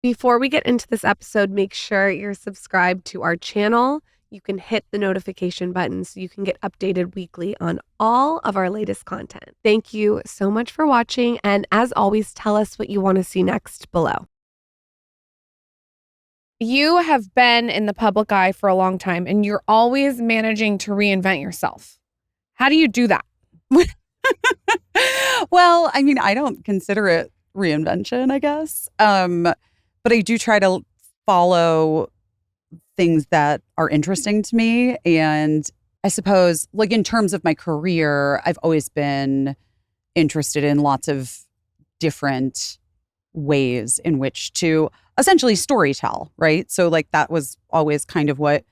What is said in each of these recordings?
Before we get into this episode, make sure you're subscribed to our channel. You can hit the notification button so you can get updated weekly on all of our latest content. Thank you so much for watching. And as always, tell us what you want to see next below. You have been in the public eye for a long time and you're always managing to reinvent yourself. How do you do that? Well, I mean, I don't consider it reinvention, I guess. But I do try to follow things that are interesting to me. And I suppose, like in terms of my career, I've always been interested in lots of different ways in which to essentially storytell, right? So like that was always kind of what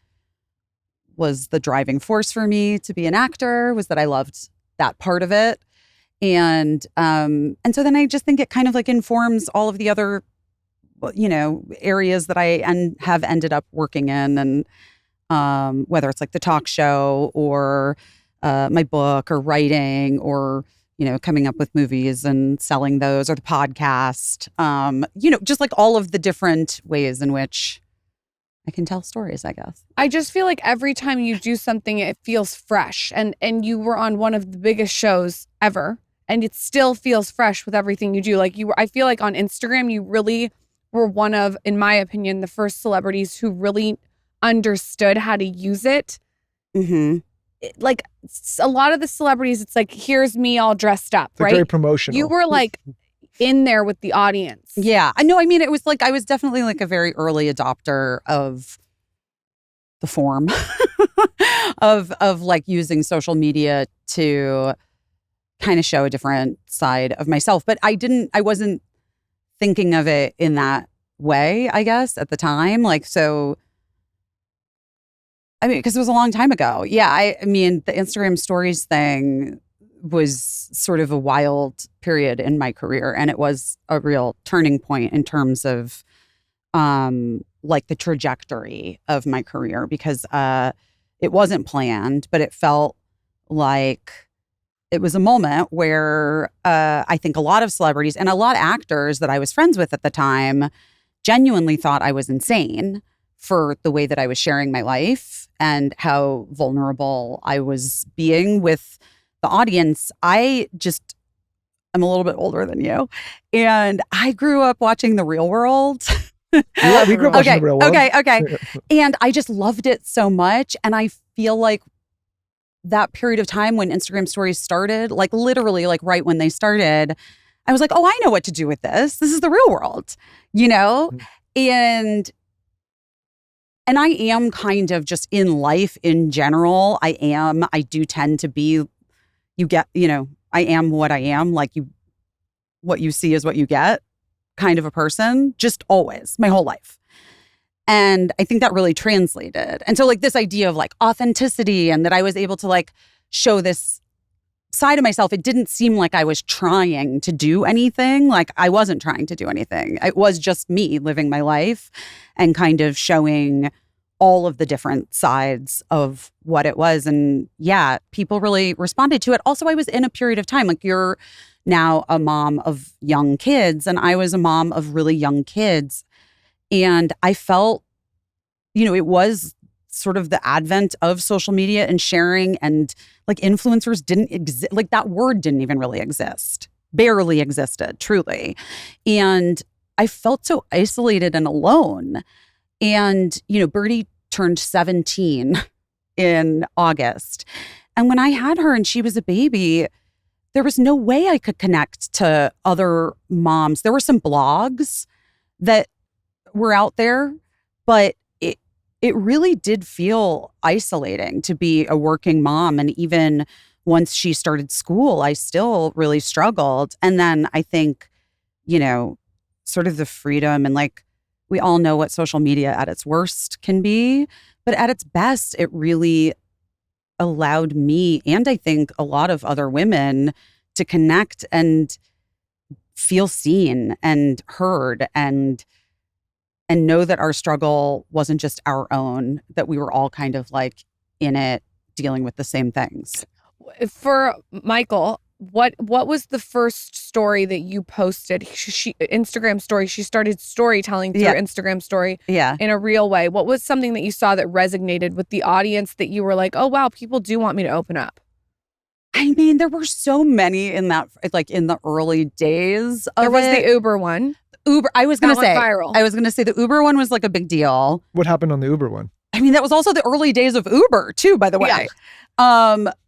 was the driving force for me to be an actor, was that I loved that part of it. And so then I just think it kind of like informs all of the other, you know, areas that I have ended up working in, and whether it's like the talk show or my book or writing or, you know, coming up with movies and selling those, or the podcast, you know, just like all of the different ways in which I can tell stories, I guess. I just feel like every time you do something, it feels fresh. And you were on one of the biggest shows ever, and it still feels fresh with everything you do. Like I feel like on Instagram, you really were one of, in my opinion, the first celebrities who really understood how to use it. Mm-hmm. Like a lot of the celebrities, it's like, here's me all dressed up, right? Very promotional. You were like in there with the audience. Yeah. I know. I mean, it was like, I was definitely like a very early adopter of the form of like using social media to kind of show a different side of myself. But I wasn't thinking of it in that way, I guess, at the time. Like, so, I mean, because it was a long time ago. Yeah. I mean, the Instagram stories thing was sort of a wild period in my career. And it was a real turning point in terms of like the trajectory of my career, because it wasn't planned, but it felt like it was a moment where I think a lot of celebrities and a lot of actors that I was friends with at the time genuinely thought I was insane for the way that I was sharing my life and how vulnerable I was being with the audience. I'm a little bit older than you, and I grew up watching The Real World. Yeah, we grew up watching The Real World. Okay. And I just loved it so much. And I feel like that period of time when Instagram stories started, like literally like right when they started, I was like, oh, I know what to do with this. This is the real world, you know? And I am kind of just in life in general. I do tend to be, I am what I am. Like what you see is what you get kind of a person, just always, my whole life. And I think that really translated. And so like this idea of like authenticity, and that I was able to like show this side of myself, it didn't seem like I was trying to do anything. Like I wasn't trying to do anything. It was just me living my life and kind of showing all of the different sides of what it was. And yeah, people really responded to it. Also, I was in a period of time, like you're now a mom of young kids, and I was a mom of really young kids. And I felt, it was sort of the advent of social media and sharing, and like influencers didn't exist. Like that word didn't even really exist, barely existed, truly. And I felt so isolated and alone. And, Birdie turned 17 in August. And when I had her and she was a baby, there was no way I could connect to other moms. There were some blogs that were out there, but it really did feel isolating to be a working mom. And even once she started school, I still really struggled. And then I think, sort of the freedom, and like, we all know what social media at its worst can be, but at its best, it really allowed me, and I think a lot of other women, to connect and feel seen and heard, and know that our struggle wasn't just our own, that we were all kind of like in it, dealing with the same things. For Michael, what was the first story that you posted? She Instagram story. She started storytelling through Instagram story in a real way. What was something that you saw that resonated with the audience that you were like, oh wow, people do want me to open up? I mean, there were so many in that, like in the early days of There was the Uber one. Uber, I was going to say, viral. I was going to say the Uber one was like a big deal. What happened on the Uber one? I mean, that was also the early days of Uber too, by the way.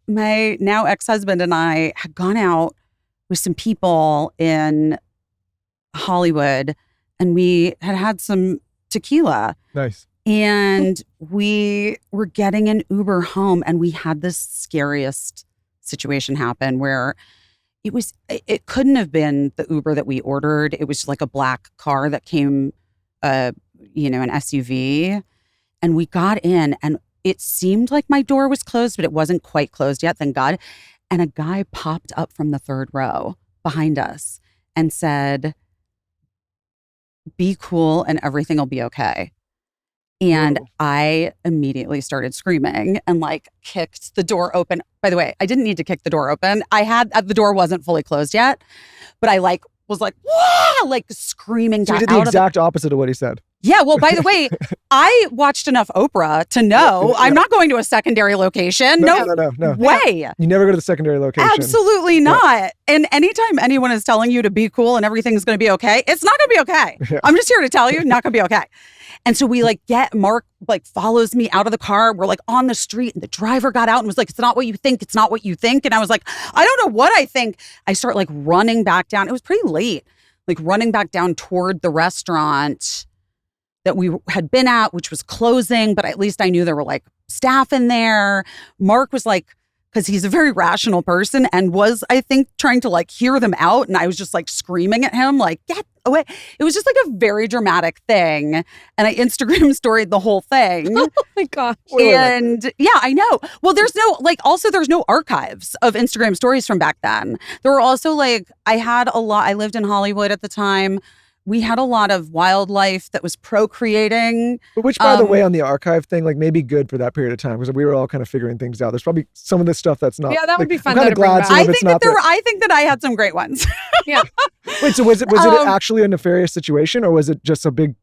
My now ex-husband and I had gone out with some people in Hollywood and we had some tequila. Nice. And we were getting an Uber home and we had this scariest situation happen where it couldn't have been the Uber that we ordered. It was like a black car that came, an SUV. And we got in and it seemed like my door was closed, but it wasn't quite closed yet, thank God. And a guy popped up from the third row behind us and said, be cool and everything will be okay. And I immediately started screaming and like kicked the door open. By the way, I didn't need to kick the door open. The door wasn't fully closed yet, but I was like, wah! Like screaming. So you did the exact opposite of what he said. Yeah. Well, by the way, I watched enough Oprah to know I'm not going to a secondary location. No way. You never go to the secondary location. Absolutely not. Yeah. And anytime anyone is telling you to be cool and everything's going to be okay, it's not going to be okay. Yeah. I'm just here to tell you, not going to be okay. And so we Mark follows me out of the car. We're like on the street and the driver got out and was like, it's not what you think. It's not what you think. And I was like, I don't know what I think. I start like running back down. It was pretty late, like running back down toward the restaurant that we had been at, which was closing, but at least I knew there were like staff in there. Mark was like, because he's a very rational person and was, I think, trying to like hear them out. And I was just like screaming at him, like, get away. It was just like a very dramatic thing. And I Instagram storied the whole thing. Oh my gosh. And yeah, I know. Well, there's no archives of Instagram stories from back then. There were also I lived in Hollywood at the time. We had a lot of wildlife that was procreating. Which, by the way, on the archive thing, like maybe good for that period of time because we were all kind of figuring things out. There's probably some of this stuff that's not. Yeah, that would be fun. I'm glad I think that I had some great ones. Yeah. Wait, so was it actually a nefarious situation or was it just a big?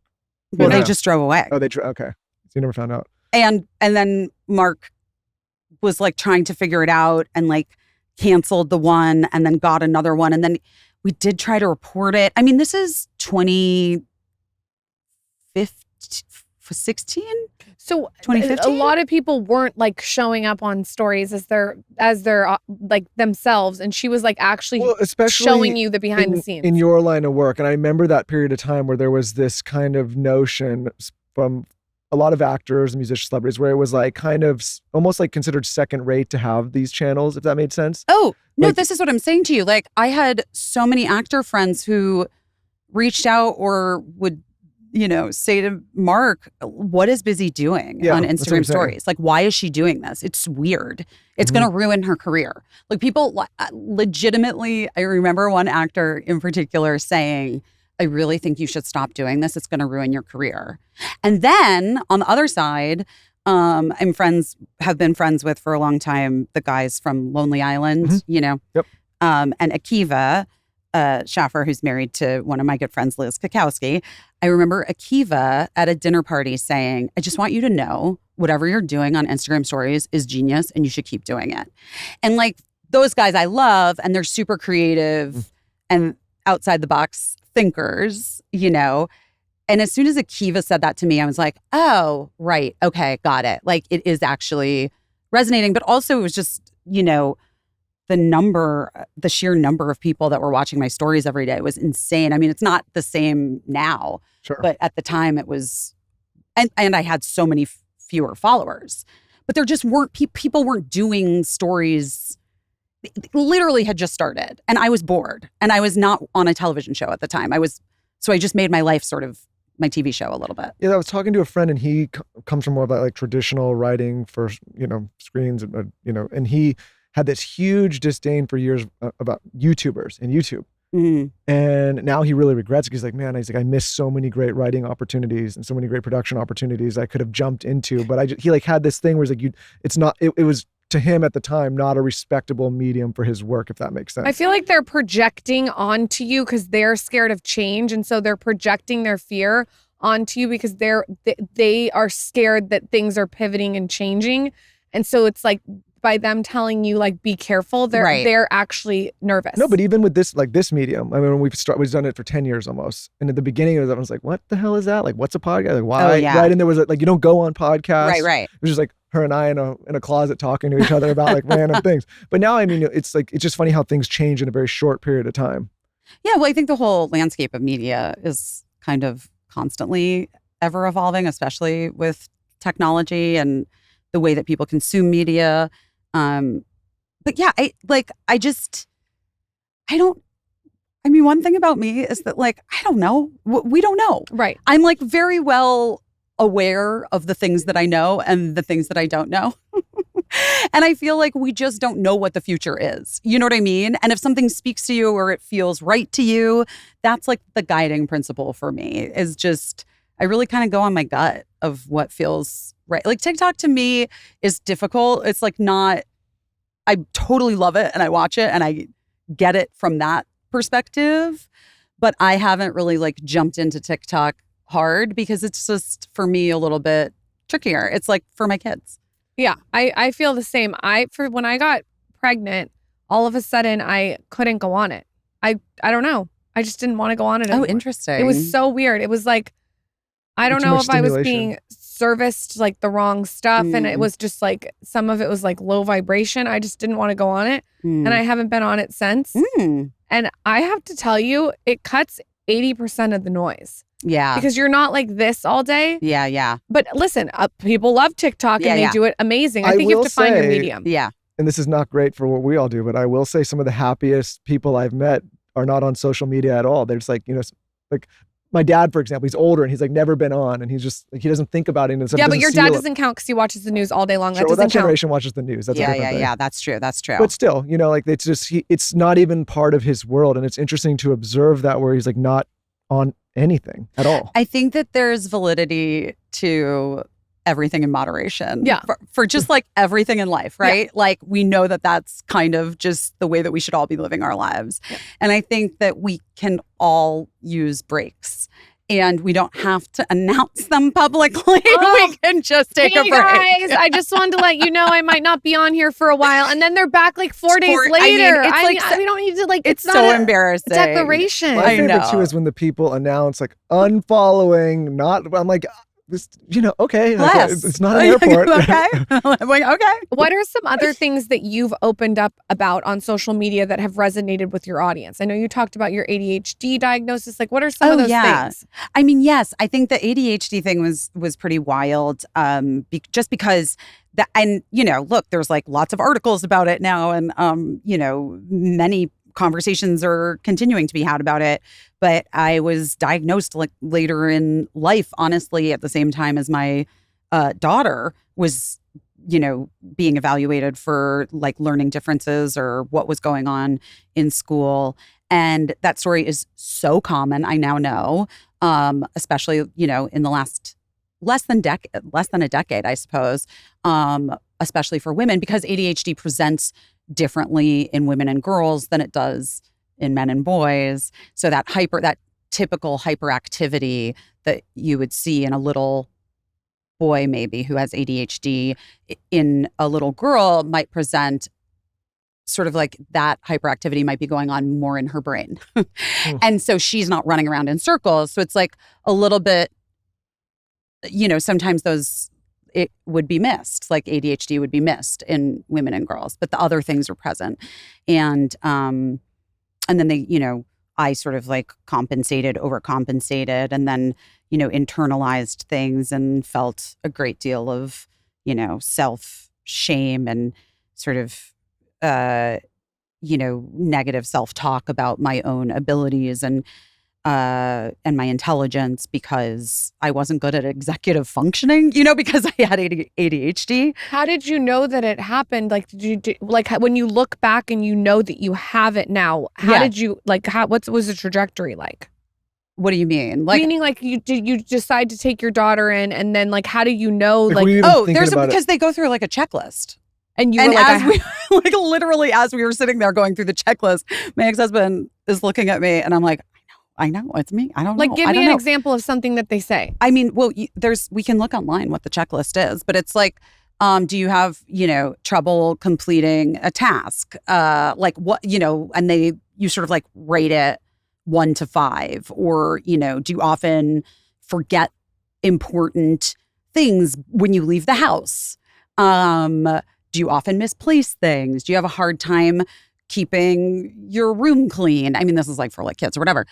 Well, they just drove away. Oh, okay. So you never found out. And then Mark was like trying to figure it out and like canceled the one and then got another one and then. We did try to report it. I mean, this is 2016. So 2015? A lot of people weren't like showing up on stories as they're like themselves. And she was like actually showing you the behind the scenes. In your line of work. And I remember that period of time where there was this kind of notion from a lot of actors and musicians, celebrities, where it was like kind of almost like considered second rate to have these channels, if that made sense. Oh, no, this is what I'm saying to you. Like I had so many actor friends who reached out or would, say to Mark, what is Busy doing on Instagram stories? Like, why is she doing this? It's weird. It's going to ruin her career. Like people legitimately, I remember one actor in particular saying, I really think you should stop doing this. It's going to ruin your career. And then on the other side, have been friends with for a long time, the guys from Lonely Island, Yep. And Akiva Schaffer, who's married to one of my good friends, Liz Kukowski. I remember Akiva at a dinner party saying, I just want you to know whatever you're doing on Instagram stories is genius and you should keep doing it. And like those guys I love and they're super creative and outside the box thinkers, And as soon as Akiva said that to me, I was like, oh, right. Okay, got it. Like it is actually resonating. But also it was just, the sheer number of people that were watching my stories every day was insane. I mean, it's not the same now, but at the time it was, and I had so many fewer followers. But there just weren't, people weren't doing stories. Literally had just started and I was bored and I was not on a television show at the time. So I just made my life sort of my TV show a little bit. Yeah, I was talking to a friend and he comes from more of that like traditional writing for, screens, and he had this huge disdain for years about YouTubers and YouTube. Mm-hmm. And now he really regrets it. He's like, man, I miss so many great writing opportunities and so many great production opportunities I could have jumped into. But he had this thing where he's like, it was to him at the time, not a respectable medium for his work, if that makes sense. I feel like they're projecting onto you because they're scared of change. And so they're projecting their fear onto you because they are scared that things are pivoting and changing. And so it's like by them telling you like, be careful, they're actually nervous. No, but even with this, like this medium, I mean, when we've done it for 10 years almost. And at the beginning of it, I was like, what the hell is that? Like, what's a podcast? Like, why? Oh, yeah. Right. And there was like, you don't go on podcasts. Right. It was just like her and I in a closet talking to each other about like random things. But now, I mean, it's just funny how things change in a very short period of time. Yeah. Well, I think the whole landscape of media is kind of constantly ever evolving, especially with technology and the way that people consume media. But yeah, I mean, one thing about me is that like, I don't know. We don't know. Right. I'm like very well aware of the things that I know and the things that I don't know. And I feel like we just don't know what the future is. You know what I mean? And if something speaks to you or it feels right to you, that's like the guiding principle for me is just, I really kind of go on my gut of what feels right. Like TikTok to me is difficult. It's like I totally love it and I watch it and I get it from that perspective. But I haven't really like jumped into TikTok hard because it's just for me a little bit trickier. It's like for my kids. Yeah, I feel the same. When I got pregnant, all of a sudden I couldn't go on it. I don't know. I just didn't want to go on it anymore. Oh, interesting. It was so weird. It was like, I don't know if I was being serviced like the wrong stuff. And it was just like, some of it was like low vibration. I just didn't want to go on it. And I haven't been on it since. And I have to tell you, it cuts 80% of the noise. Yeah. Because you're not like this all day. Yeah. But listen, people love TikTok and they do it amazing. I think you have to find your medium. Yeah. And this is not great for what we all do, but I will say some of the happiest people I've met are not on social media at all. They're just like, like my dad, for example, he's older and he's like never been on and he's just like, he doesn't think about it. And yeah, but your dad doesn't count because he watches the news all day long. Sure, that generation watches the news. That's a different thing. Yeah, that's true. But still, like it's just, it's not even part of his world. And it's interesting to observe that where he's like not on anything at all. I think that there's validity to everything in moderation. Yeah. For just like everything in life, right? Yeah. Like we know that that's kind of just the way that we should all be living our lives. Yeah. And I think that we can all use breaks. And we don't have to announce them publicly. We can just take a break. Guys, I just wanted to let you know I might not be on here for a while. And then they're back like 4 days later. We don't need to like, it's not so embarrassing. Declaration. My favorite too is when the people announce like unfollowing, I'm like, this, okay. Like, it's not an airport. Okay. I'm like, okay. What are some other things that you've opened up about on social media that have resonated with your audience? I know you talked about your ADHD diagnosis. Like, what are some of those things? I mean, yes, I think the ADHD thing was pretty wild. Just because that, and look, there's like lots of articles about it now, and many conversations are continuing to be had about it. But I was diagnosed like later in life, honestly, at the same time as my daughter was, being evaluated for like learning differences or what was going on in school. And that story is so common, I now know, especially, in the last less than a decade, I suppose, especially for women, because ADHD presents differently in women and girls than it does in men and boys. So that typical hyperactivity that you would see in a little boy maybe who has ADHD in a little girl might present sort of like that hyperactivity might be going on more in her brain. And so she's not running around in circles. So it's like a little bit, sometimes it would be missed, like ADHD would be missed in women and girls, but the other things are present. And then they, I sort of like overcompensated, and then, internalized things and felt a great deal of, self-shame and sort of, negative self-talk about my own abilities and my intelligence because I wasn't good at executive functioning, because I had ADHD. How did you know that it happened? Like, when you look back and you know that you have it now, did you, what was the trajectory like? What do you mean? Meaning, like, you decide to take your daughter in, and then, like, how do you know, because because they go through like a checklist. And you And were like, as we like literally as we were sitting there going through the checklist, my ex-husband is looking at me and I'm like, I know, it's me. I don't know. like, give me an example of something that they say. I mean, well, we can look online what the checklist is, but it's like, do you have, trouble completing a task? Like what, and you sort of like rate it 1 to 5, or, do you often forget important things when you leave the house? Do you often misplace things? Do you have a hard time keeping your room clean? I mean, this is like for like kids or whatever.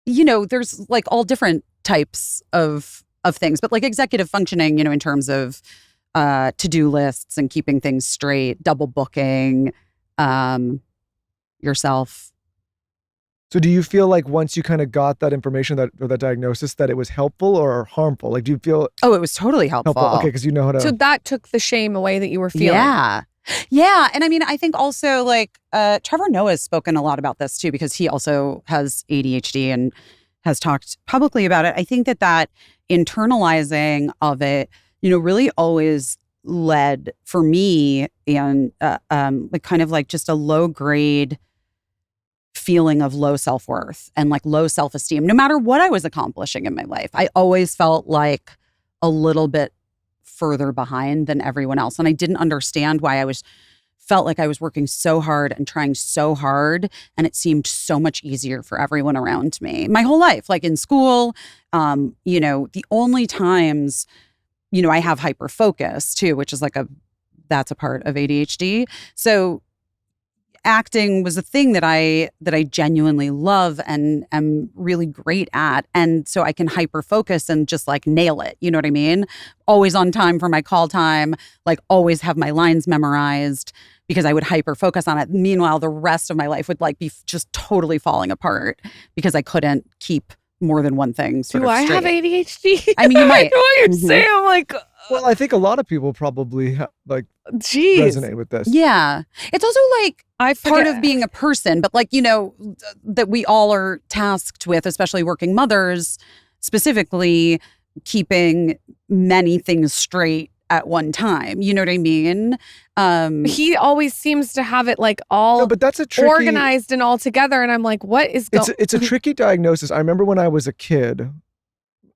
There's like all different types of things, but like executive functioning, in terms of to-do lists and keeping things straight, double booking yourself. So do you feel like once you kind of got that information or that diagnosis that it was helpful or harmful? Like, do you feel Oh, it was totally helpful. Okay, because you know how to. So that took the shame away that you were feeling. Yeah. And I mean, I think also like Trevor Noah has spoken a lot about this too, because he also has ADHD and has talked publicly about it. I think that internalizing of it, really always led for me and like kind of like just a low grade feeling of low self-worth and like low self-esteem, no matter what I was accomplishing in my life. I always felt like a little bit further behind than everyone else. And I didn't understand why felt like I was working so hard and trying so hard. And it seemed so much easier for everyone around me my whole life, like in school, the only times, I have hyper focus too, which is like that's a part of ADHD. So acting was a thing that I genuinely love and am really great at. And so I can hyper focus and just like nail it. You know what I mean? Always on time for my call time, like always have my lines memorized because I would hyper focus on it. Meanwhile, the rest of my life would like be just totally falling apart because I couldn't keep more than one thing sort of straight. Do I have ADHD? I mean, you might. I know what you're saying. I'm like, Well, I think a lot of people probably geez. resonate with this. Yeah. It's also like part of being a person, but like, that we all are tasked with, especially working mothers, specifically keeping many things straight at one time. You know what I mean? He always seems to have it like all No, but that's a tricky, organized and all together. And I'm like, what is going on? It's a tricky diagnosis. I remember when I was a kid,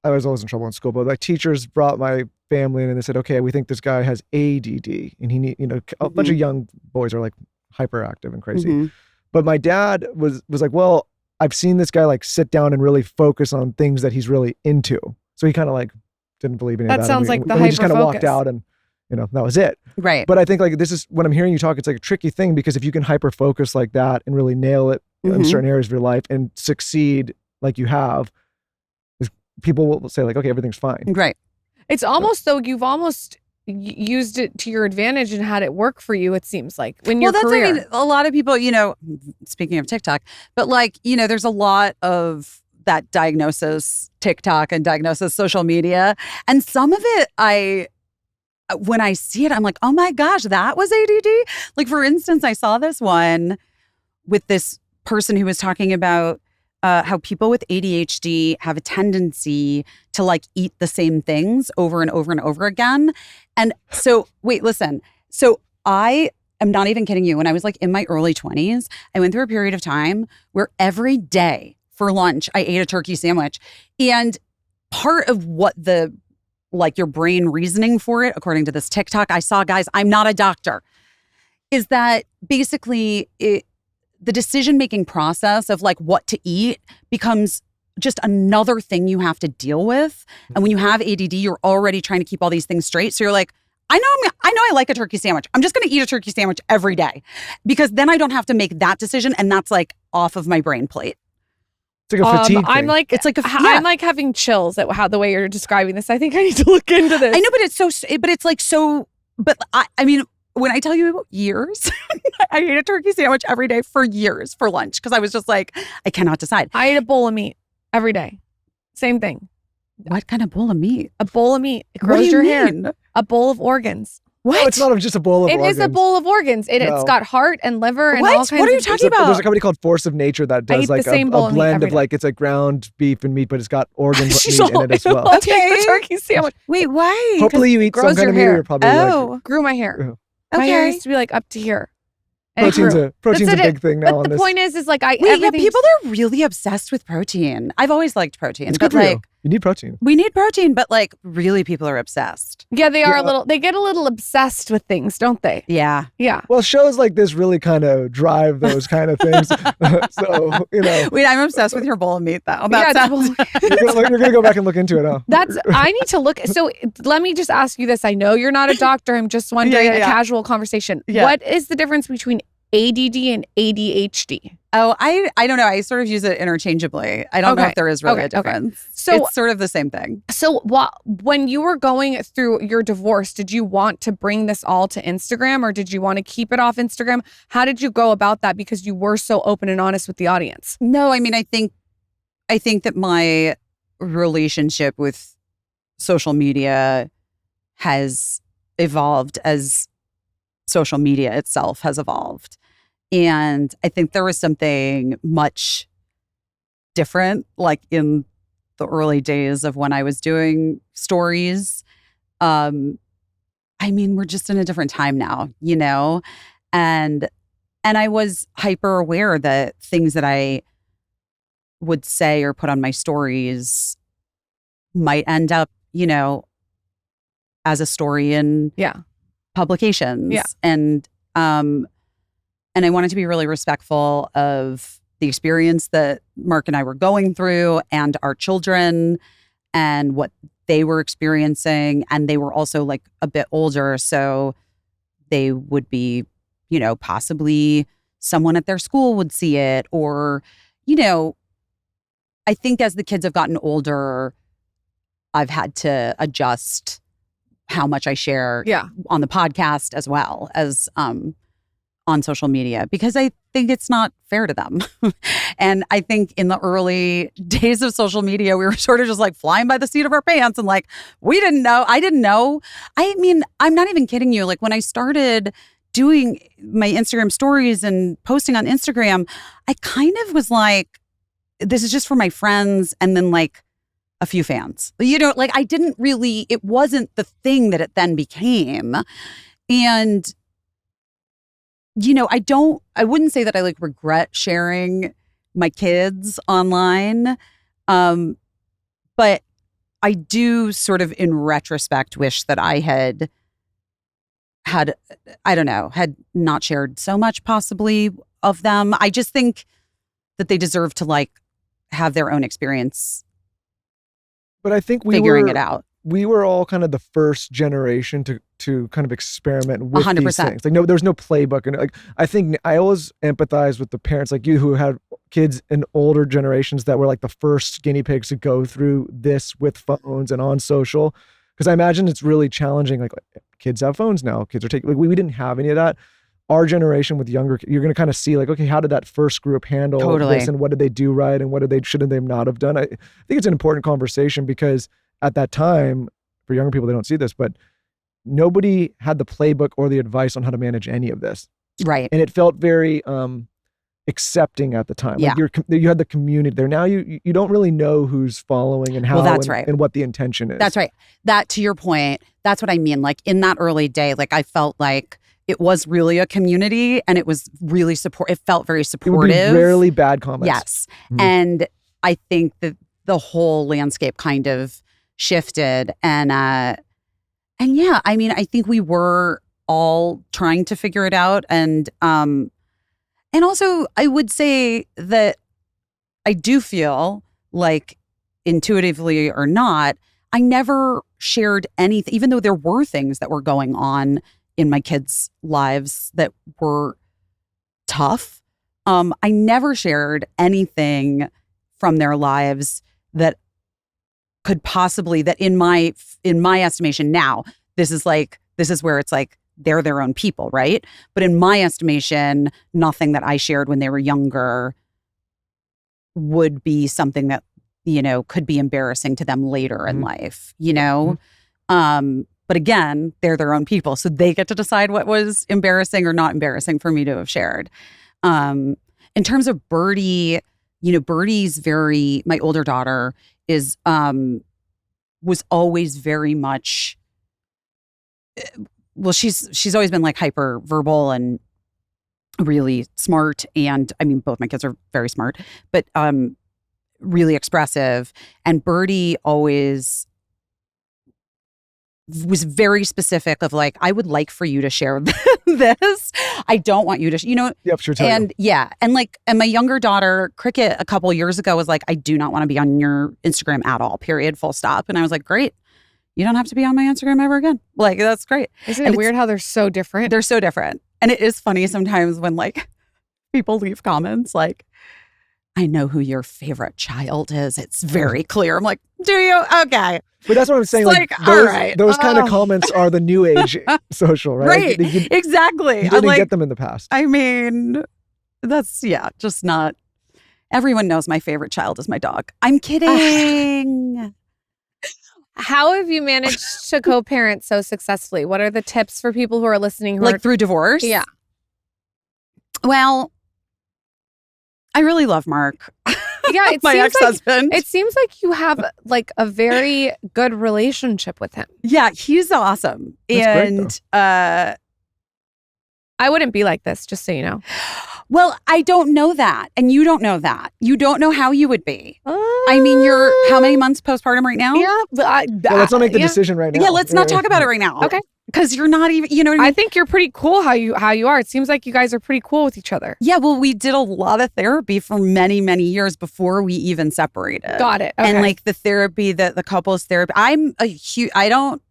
I was always in trouble in school, but like teachers brought my family in and they said, okay, we think this guy has ADD and he need, a bunch of young boys are like hyperactive and crazy. But my dad was like, well, I've seen this guy like sit down and really focus on things that he's really into. So he kind of like didn't believe any of that. That sounds like the we just kind of hyper walked out and, that was it. Right. But I think like this is when I'm hearing you talk, it's like a tricky thing because if you can hyper focus like that and really nail it in certain areas of your life and succeed like you have, people will say like, okay, everything's fine. Right. It's almost though you've almost used it to your advantage and had it work for you, it seems like, when your career. I mean, a lot of people, speaking of TikTok, but like, there's a lot of that diagnosis TikTok and diagnosis social media. And some of it, when I see it, I'm like, oh my gosh, that was ADD. Like, for instance, I saw this one with this person who was talking about how people with ADHD have a tendency to like eat the same things over and over and over again. And so, wait, listen. So I am not even kidding you. When I was like in my early 20s, I went through a period of time where every day for lunch, I ate a turkey sandwich. And part of what your brain reasoning for it, according to this TikTok I saw, guys, I'm not a doctor, is that basically the decision-making process of like what to eat becomes just another thing you have to deal with. And when you have ADD, you're already trying to keep all these things straight. So you're like, I know I like a turkey sandwich. I'm just going to eat a turkey sandwich every day because then I don't have to make that decision. And that's like off of my brain plate. It's like a fatigue thing. I'm like, I'm like having chills at how the way you're describing this. I think I need to look into this. I know, but I mean, when I tell you years, I ate a turkey sandwich every day for years for lunch because I was just like, I cannot decide. I ate a bowl of meat every day. Same thing. What kind of bowl of meat? A bowl of meat. It What do grows you your mean? hair. A bowl of organs. What? No, it's not just a bowl of It organs. is a bowl of organs. It's No. got heart and liver and What? all kinds What are you of talking about? There's a company called Force of Nature that I does eat like the same bowl a of meat blend every of day. like, it's like ground beef and meat, but it's got organ meat She's in it as well. I'll take the Okay. turkey sandwich. Wait, why? Hopefully you eat some grows kind your of meat. hair. You're probably like, Oh, Grew my hair. Yeah. My hair okay. used to be like up to here. And it protein's grew. a That's it. big thing now But on the this. point is like Wait, yeah, everything. people are really obsessed with protein. I've always liked protein, It's but good for like you. You need protein. we need protein, but like really people are obsessed. Yeah, they are Yeah. a little. They get a little obsessed with things, don't they? Yeah. Yeah. Well, shows like this really kind of drive those kind of things. So, Wait, I'm obsessed with your bowl of meat though. Yeah, That it's- sounds you're gonna go back and look into it, huh? I need to look. So let me just ask you this. I know you're not a doctor. I'm just wondering Yeah. a casual conversation. Yeah. What is the difference between ADD and ADHD? Oh, I don't know. I sort of use it interchangeably. I don't know Okay. if there is really Okay. a difference. So- it's sort of the same thing. So when you were going through your divorce, did you want to bring this all to Instagram or did you want to keep it off Instagram? How did you go about that? Because you were so open and honest with the audience. No, I mean, I think that my relationship with social media has evolved as social media itself has evolved. And I think there was something much different, like in the early days of when I was doing stories. I mean, we're just in a different time now, you know? And I was hyper aware that things that I would say or put on my stories might end up, you know, as a story in Yeah. publications. Yeah. And I wanted to be really respectful of the experience that Mark and I were going through and our children and what they were experiencing. And they were also like a bit older. So they would be, you know, possibly someone at their school would see it. Or, you know, I think as the kids have gotten older, I've had to adjust how much I share Yeah. on the podcast as well as on social media, because I think it's not fair to them. And I think in the early days of social media, we were sort of just like flying by the seat of our pants and like, we didn't know. I didn't know. I mean, I'm not even kidding you. Like when I started doing my Instagram stories and posting on Instagram, I kind of was like, this is just for my friends and then like a few fans. You know, like I didn't really, it wasn't the thing that it then became. And you know, I wouldn't say that I like regret sharing my kids online. But I do sort of in retrospect wish that I had, I don't know, had not shared so much possibly of them. I just think that they deserve to like have their own experience But I think figuring it out. We were all kind of the first generation to kind of experiment with 100%. these things. Like, no, there's no playbook. And like, I think I always empathize with the parents like you who had kids in older generations that were like the first guinea pigs to go through this with phones and on social. Because I imagine it's really challenging. Like kids have phones now. Kids are taking, like we didn't have any of that. Our generation with younger, you're going to kind of see like, okay, how did that first group handle Totally. this and what did they do right and what should they not have done? I think it's an important conversation because at that time, for younger people, they don't see this, but nobody had the playbook or the advice on how to manage any of this. Right. And it felt very accepting at the time. Like you had the community there. Now you don't really know who's following and how Well, that's and, right. and what the intention is. That's right. That, to your point, that's what I mean. Like in that early day, like I felt like it was really a community and it was really it felt very It would supportive. be rarely bad comments. Yes. Mhm. And I think that the whole landscape kind of shifted. And yeah, I mean, I think we were all trying to figure it out. And also I would say that I do feel like intuitively or not, I never shared anything, even though there were things that were going on in my kids' lives that were tough. I never shared anything from their lives that could possibly, that in my estimation now, this is where it's like they're their own people, right? But in my estimation, nothing that I shared when they were younger would be something that, you know, could be embarrassing to them later in life, you know? But again, they're their own people. So they get to decide what was embarrassing or not embarrassing for me to have shared. In terms of Birdie, Birdie's my older daughter is, was always very much, well, she's always been like hyper verbal and really smart. And I mean, both my kids are very smart, but really expressive. And Birdie always was very specific of like, I would like for you to share this. I don't want you to, Yep, sure. and yeah. And my younger daughter, Cricket, a couple years ago was like, I do not want to be on your Instagram at all, period, full stop. And I was like, great. You don't have to be on my Instagram ever again. Like, that's great. Isn't it weird how they're so different? They're so different. And it is funny sometimes when like people leave comments like, I know who your favorite child is. It's very clear. I'm like, do you? Okay. But that's what I'm saying. It's Like like, those, all right. those kind of comments are the new age social, right? Right. Like, you Exactly. didn't I'm get them in the past. I mean, that's, just not. Everyone knows my favorite child is my dog. I'm kidding. How have you managed to co-parent so successfully? What are the tips for people who are listening? Like through divorce? Yeah. Well, I really love Mark. Yeah, my ex-husband. It seems like you have like a very good relationship with him. Yeah, he's awesome. That's and I wouldn't be like this, just so you know. Well, I don't know that. And you don't know that. You don't know how you would be. I mean, you're how many months postpartum right now? Yeah. Let's not make the decision right now. Yeah, let's not talk about it right now. Okay. Because you're not even, you know what I mean? I think you're pretty cool how you are. It seems like you guys are pretty cool with each other. Yeah, well, we did a lot of therapy for many, many years before we even separated. Got it. Okay. And like the therapy, the couples therapy, I don't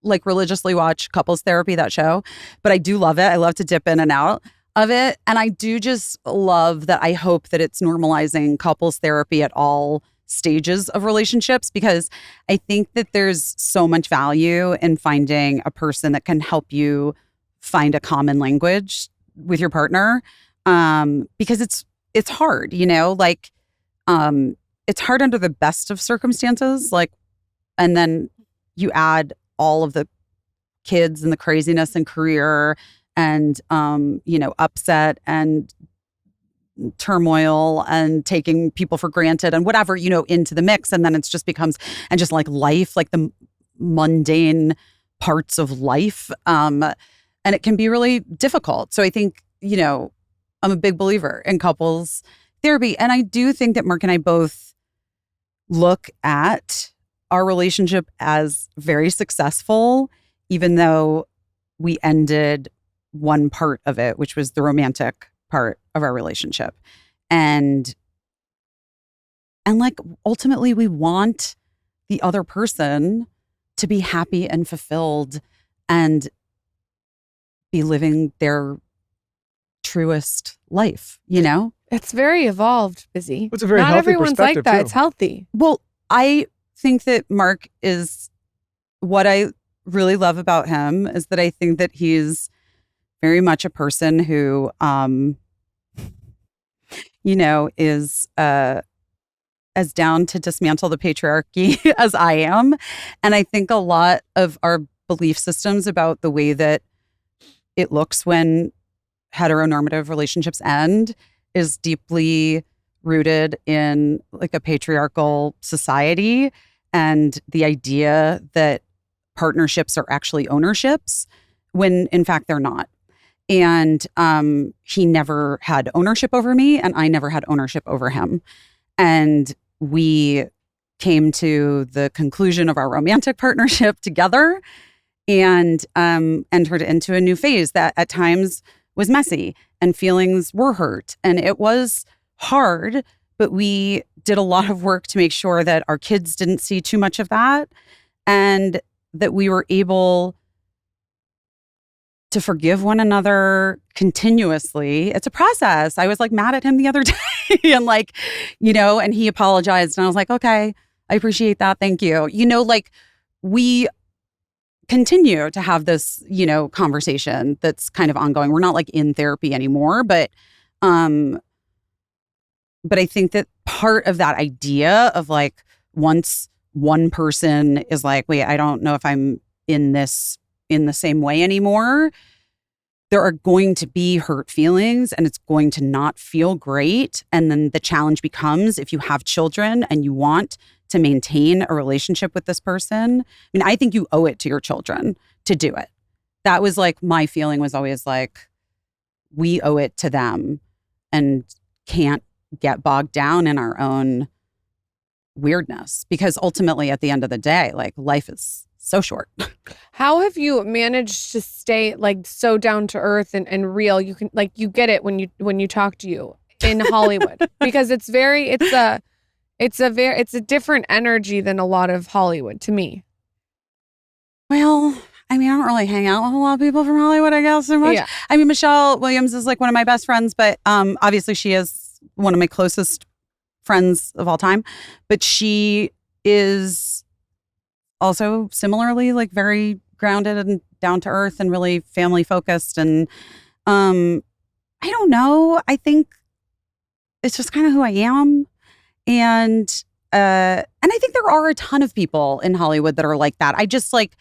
like religiously watch couples therapy, that show, but I do love it. I love to dip in and out of it. And I do just love that. I hope that it's normalizing couples therapy at all stages of relationships, because I think that there's so much value in finding a person that can help you find a common language with your partner. Because it's hard, like it's hard under the best of circumstances, like, and then you add all of the kids and the craziness and career and upset and turmoil and taking people for granted and whatever, into the mix. And then it just becomes, and just like life, like the mundane parts of life. And it can be really difficult. So I think, I'm a big believer in couples therapy. And I do think that Mark and I both look at our relationship as very successful, even though we ended one part of it, which was the romantic part of our relationship. And like ultimately we want the other person to be happy and fulfilled and be living their truest life, It's very evolved, Busy. It's a very Not healthy everyone's like perspective, that. too. It's healthy. Well, I think that Mark is, what I really love about him is that I think that he's very much a person who, is as down to dismantle the patriarchy as I am. And I think a lot of our belief systems about the way that it looks when heteronormative relationships end is deeply rooted in like a patriarchal society, and the idea that partnerships are actually ownerships when in fact they're not. And he never had ownership over me and I never had ownership over him. And we came to the conclusion of our romantic partnership together and entered into a new phase that at times was messy and feelings were hurt and it was hard, but we did a lot of work to make sure that our kids didn't see too much of that and that we were able to forgive one another continuously. It's a process. I was like mad at him the other day and like, and he apologized and I was like, okay, I appreciate that. Thank you. Like we continue to have this, conversation that's kind of ongoing. We're not like in therapy anymore, but I think that part of that idea of like once one person is like, wait, I don't know if I'm in the same way anymore. There are going to be hurt feelings and it's going to not feel great. And then the challenge becomes, if you have children and you want to maintain a relationship with this person, I mean, I think you owe it to your children to do it. That was like, my feeling was always like, we owe it to them and can't get bogged down in our own weirdness, because ultimately at the end of the day, like, life is so short. How have you managed to stay like so down to earth and real? You can like, you get it when you talk to you in Hollywood because it's a different energy than a lot of Hollywood to me. Well, I mean, I don't really hang out with a lot of people from Hollywood, I guess, so much. Yeah. I mean, Michelle Williams is like one of my best friends, but obviously she is one of my closest friends of all time. But she is also similarly like very grounded and down to earth and really family focused. And I don't know. I think it's just kind of who I am. And I think there are a ton of people in Hollywood that are like that. I just like,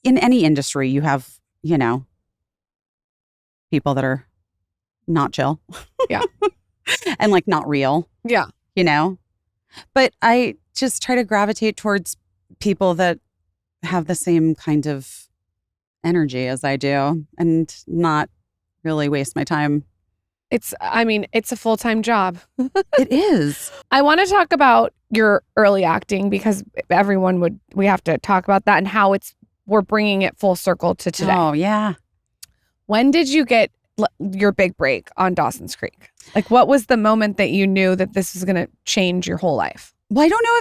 in any industry, you have, you know, people that are not chill. Yeah. And like not real. Yeah. You know? But I just try to gravitate towards people that have the same kind of energy as I do and not really waste my time. It's a full-time job. It is. I want to talk about your early acting because we have to talk about that and how we're bringing it full circle to today. Oh, yeah. When did you get your big break on Dawson's Creek? Like, what was the moment that you knew that this was going to change your whole life? Well, I don't know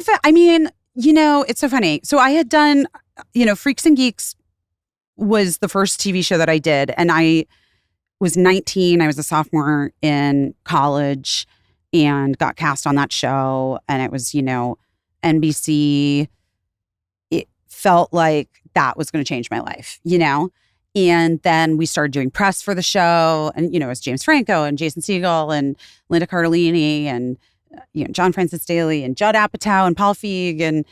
it's so funny. So I had done, Freaks and Geeks was the first TV show that I did. And I was 19. I was a sophomore in college and got cast on that show. And it was, NBC. It felt like that was going to change my life, And then we started doing press for the show. And, it was James Franco and Jason Segel and Linda Cardellini and, John Francis Daley and Judd Apatow and Paul Feig. And,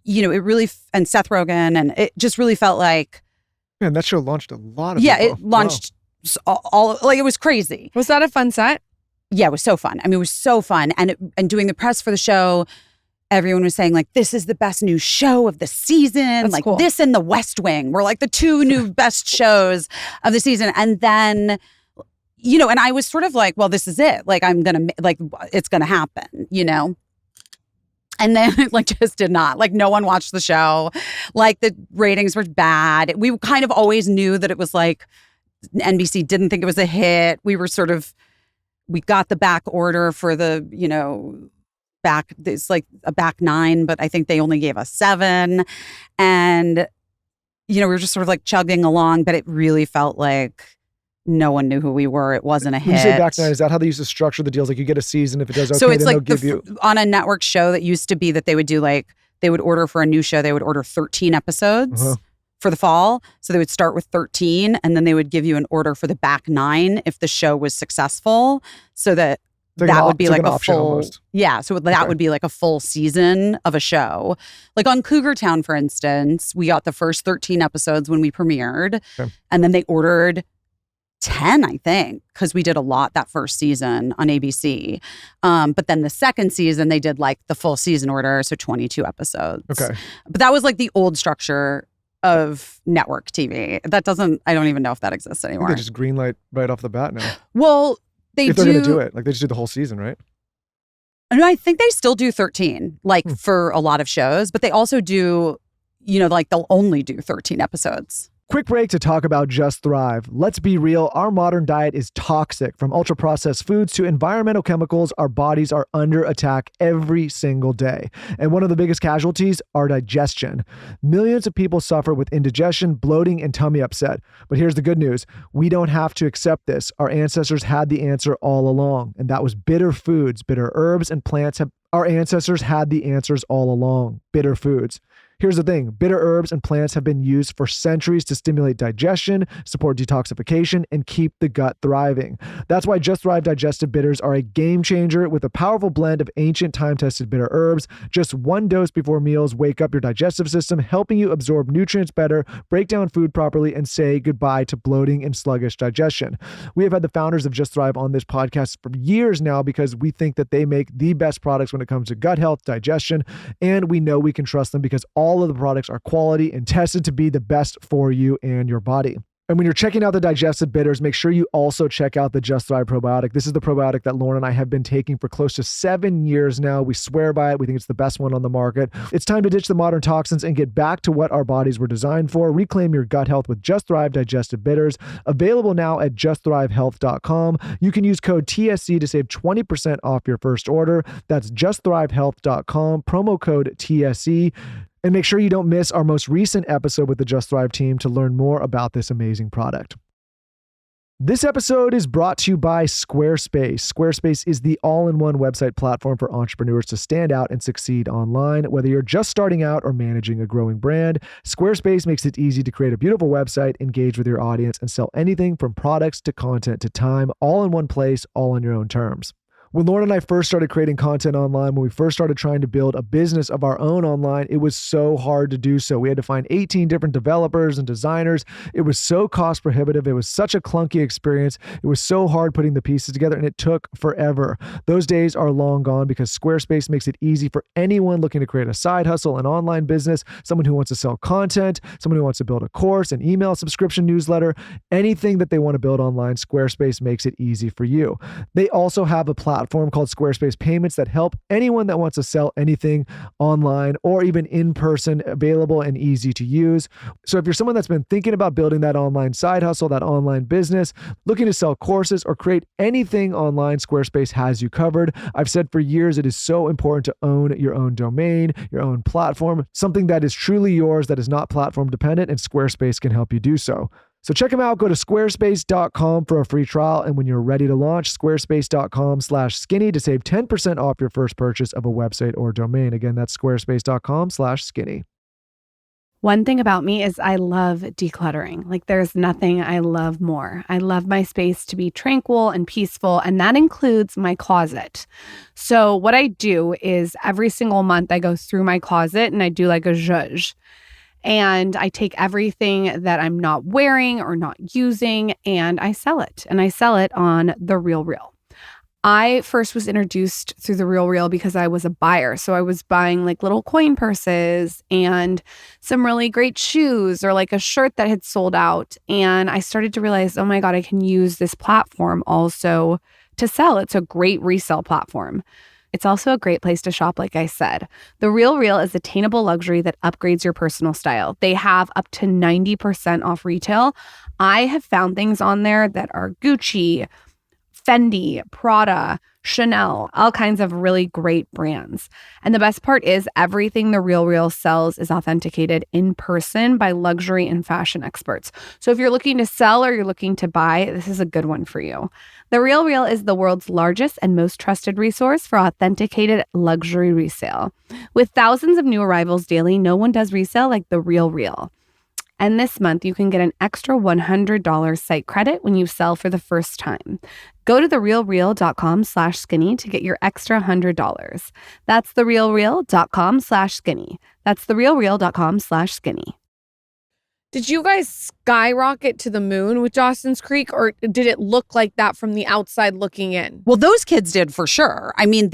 it really, and Seth Rogen. And it just really felt like. Man, that show launched a lot of people. It launched all like, it was crazy. Was that a fun set? Yeah, it was so fun. I mean, it was so fun. And doing the press for the show, everyone was saying like, this is the best new show of the season. That's like cool. This and The West Wing were like the two new best shows of the season. And then, and I was sort of like, well, this is it. Like, it's going to happen, And then it just did not. Like, no one watched the show. Like, the ratings were bad. We kind of always knew that it was like, NBC didn't think it was a hit. We got the back order for the, it's like a back 9, but I think they only gave us 7. And, we were just sort of like chugging along, but it really felt like no one knew who we were. It wasn't a hit. When you say back 9, is that how they used to structure the deals? Like, you get a season, if it does okay, so it's then like they'll give you. On a network show that used to be that they would do like, they would order for a new show, they would order 13 episodes. For the fall. So they would start with 13 and then they would give you an order for the back 9 if the show was successful. So that would be like a full, almost. Yeah. So that would be like a full season of a show. Like on Cougar Town, for instance, we got the first 13 episodes when we premiered and then they ordered 10, I think, because we did a lot that first season on ABC. But then the second season, they did like the full season order. So 22 episodes. Okay. But that was like the old structure of network TV. I don't even know if that exists anymore. They just greenlight right off the bat now. Well, if they're going to do it, like they just do the whole season, right? No, I think they still do 13, like for a lot of shows, but they also do, like they'll only do 13 episodes. Quick break to talk about Just Thrive. Let's be real, our modern diet is toxic. From ultra-processed foods to environmental chemicals, our bodies are under attack every single day. And one of the biggest casualties, our digestion. Millions of people suffer with indigestion, bloating, and tummy upset. But here's the good news. We don't have to accept this. Our ancestors had the answer all along, and that was bitter foods, bitter herbs, and plants. Our ancestors had the answers all along. Bitter foods. Here's the thing. Bitter herbs and plants have been used for centuries to stimulate digestion, support detoxification, and keep the gut thriving. That's why Just Thrive Digestive Bitters are a game changer with a powerful blend of ancient time-tested bitter herbs. Just one dose before meals, wake up your digestive system, helping you absorb nutrients better, break down food properly, and say goodbye to bloating and sluggish digestion. We have had the founders of Just Thrive on this podcast for years now because we think that they make the best products when it comes to gut health, digestion, and we know we can trust them because all of the products are quality and tested to be the best for you and your body. And when you're checking out the digestive bitters, make sure you also check out the Just Thrive probiotic. This is the probiotic that Lauren and I have been taking for close to 7 years now. We swear by it. We think it's the best one on the market. It's time to ditch the modern toxins and get back to what our bodies were designed for. Reclaim your gut health with Just Thrive Digestive Bitters. Available now at justthrivehealth.com. You can use code TSC to save 20% off your first order. That's justthrivehealth.com. Promo code TSC. And make sure you don't miss our most recent episode with the Just Thrive team to learn more about this amazing product. This episode is brought to you by Squarespace. Squarespace is the all-in-one website platform for entrepreneurs to stand out and succeed online. Whether you're just starting out or managing a growing brand, Squarespace makes it easy to create a beautiful website, engage with your audience, and sell anything from products to content to time, all in one place, all on your own terms. When Lauren and I first started creating content online, when we first started trying to build a business of our own online, it was so hard to do so. We had to find 18 different developers and designers. It was so cost prohibitive. It was such a clunky experience. It was so hard putting the pieces together, and it took forever. Those days are long gone because Squarespace makes it easy for anyone looking to create a side hustle, an online business, someone who wants to sell content, someone who wants to build a course, an email subscription newsletter, anything that they want to build online, Squarespace makes it easy for you. They also have a platform called Squarespace Payments that help anyone that wants to sell anything online or even in person, available and easy to use. So if you're someone that's been thinking about building that online side hustle, that online business, looking to sell courses or create anything online, Squarespace has you covered. I've said for years, it is so important to own your own domain, your own platform, something that is truly yours, that is not platform dependent, and Squarespace can help you do so. So check them out. Go to squarespace.com for a free trial. And when you're ready to launch, squarespace.com/skinny to save 10% off your first purchase of a website or domain. Again, that's squarespace.com/skinny. One thing about me is I love decluttering. Like there's nothing I love more. I love my space to be tranquil and peaceful, and that includes my closet. So what I do is every single month I go through my closet and I do like a zhuzh. And I take everything that I'm not wearing or not using and I sell it. And I sell it on The RealReal. I first was introduced through The RealReal because I was a buyer. So I was buying like little coin purses and some really great shoes or like a shirt that had sold out. And I started to realize, oh my God, I can use this platform also to sell. It's a great resale platform. It's also a great place to shop, like I said. The RealReal is attainable luxury that upgrades your personal style. They have up to 90% off retail. I have found things on there that are Gucci, Fendi, Prada, Chanel, all kinds of really great brands. And the best part is everything The RealReal sells is authenticated in person by luxury and fashion experts. So if you're looking to sell or you're looking to buy, this is a good one for you. The RealReal is the world's largest and most trusted resource for authenticated luxury resale. With thousands of new arrivals daily, no one does resale like The RealReal. And this month, you can get an extra $100 site credit when you sell for the first time. Go to therealreal.com/skinny to get your extra $100. That's therealreal.com/skinny. That's therealreal.com/skinny. Did you guys skyrocket to the moon with Dawson's Creek, or did it look like that from the outside looking in? Well, those kids did for sure. I mean,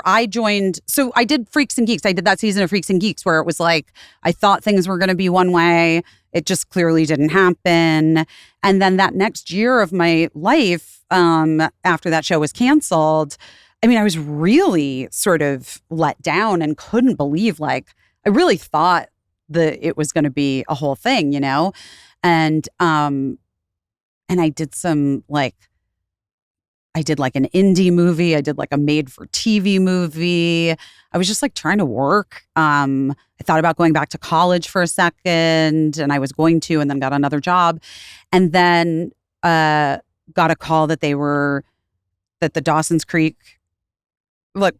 I joined, so I did Freaks and Geeks. I did that season of Freaks and Geeks where it was like, I thought things were going to be one way. It just clearly didn't happen. And then that next year of my life, after that show was canceled, I mean, I was really sort of let down and couldn't believe, like, I really thought that it was going to be a whole thing, you know? And I did I did like an indie movie. I did like a made for TV movie. I was just like trying to work. I thought about going back to college for a second, and I was going to, and then got another job. And then got a call that the Dawson's Creek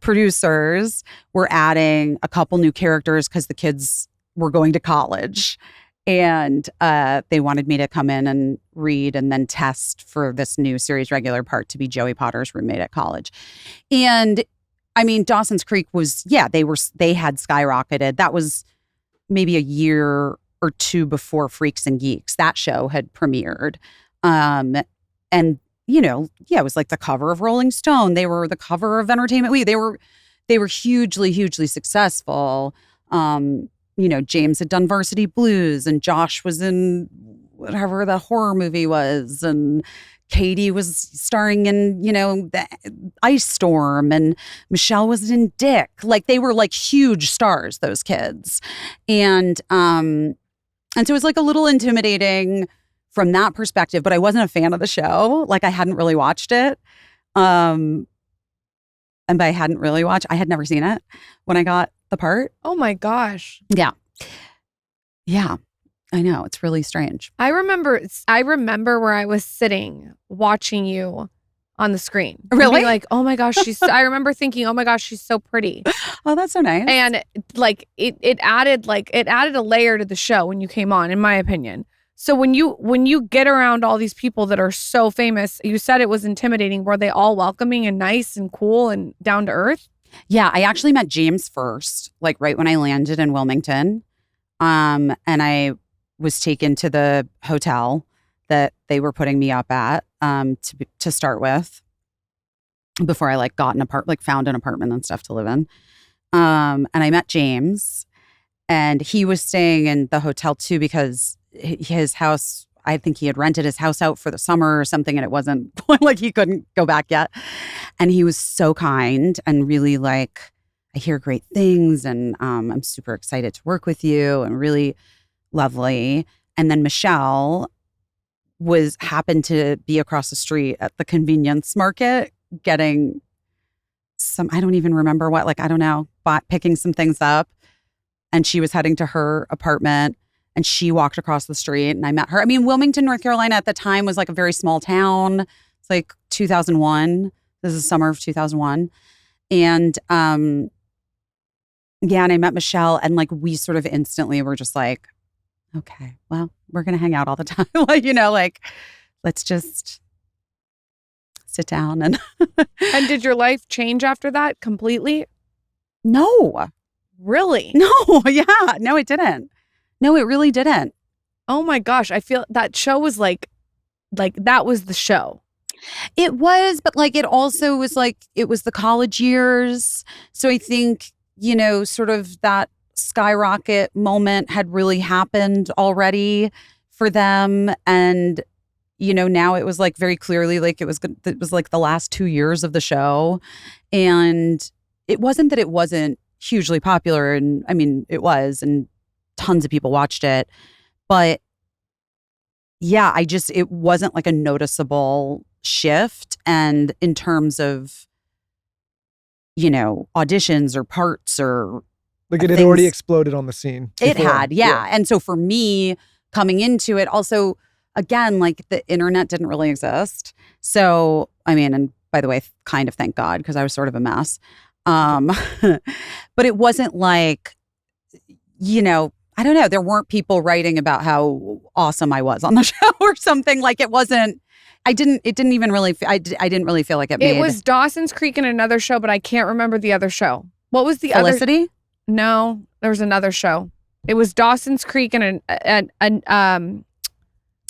producers were adding a couple new characters because the kids were going to college. And they wanted me to come in and read and then test for this new series regular part to be Joey Potter's roommate at college. And I mean, Dawson's Creek was, they had skyrocketed. That was maybe a year or two before Freaks and Geeks. That show had premiered. And, it was like the cover of Rolling Stone. They were the cover of Entertainment Week. They were hugely, hugely successful. James had done Varsity Blues, and Josh was in whatever the horror movie was, and Katie was starring in, the Ice Storm, and Michelle was in Dick. Like, they were like huge stars, those kids. And so it was like a little intimidating from that perspective, but I wasn't a fan of the show. Like, I hadn't really watched it. And by hadn't really watched, I had never seen it when I got the part. Oh my gosh. Yeah. Yeah. I know. It's really strange. I remember where I was sitting watching you on the screen. Really? Being like, oh my gosh, I remember thinking, oh my gosh, she's so pretty. Oh, that's so nice. And like it added a layer to the show when you came on, in my opinion. So when you get around all these people that are so famous, you said it was intimidating. Were they all welcoming and nice and cool and down to earth? Yeah, I actually met James first, like right when I landed in Wilmington. And I was taken to the hotel that they were putting me up at to start with, before I found an apartment and stuff to live in. And I met James, and he was staying in the hotel too because his house, I think he had rented his house out for the summer or something, and it wasn't like he couldn't go back yet. And he was so kind and really like, I hear great things, and I'm super excited to work with you, and really lovely. And then Michelle happened to be across the street at the convenience market getting some, I don't even remember what, like, I don't know, picking some things up. And she was heading to her apartment, and she walked across the street, and I met her. I mean, Wilmington, North Carolina at the time was like a very small town. It's like 2001. This is summer of 2001. And and I met Michelle, and like we sort of instantly were just like, okay, well, we're going to hang out all the time. Like, let's just sit down. And And did your life change after that completely? No. Really? No. Yeah. No, it didn't. No, it really didn't. Oh my gosh. I feel that show was like that was the show. It was, but like it also was like, it was the college years. So I think, sort of that skyrocket moment had really happened already for them. And, now it was like very clearly like it was like the last 2 years of the show. And it wasn't that it wasn't hugely popular. And I mean, it was, and tons of people watched it. But yeah, it wasn't like a noticeable shift. And in terms of, auditions or parts or like it had already exploded on the scene before. It had, yeah. And so for me coming into it, also, again, like the internet didn't really exist. So, I mean, and by the way, kind of thank God, because I was sort of a mess. But it wasn't like, I don't know, there weren't people writing about how awesome I was on the show or something. Like it wasn't, I didn't really feel like it was Dawson's Creek and another show, but I can't remember the other show. What was the Felicity? other? No, there was another show. It was Dawson's Creek and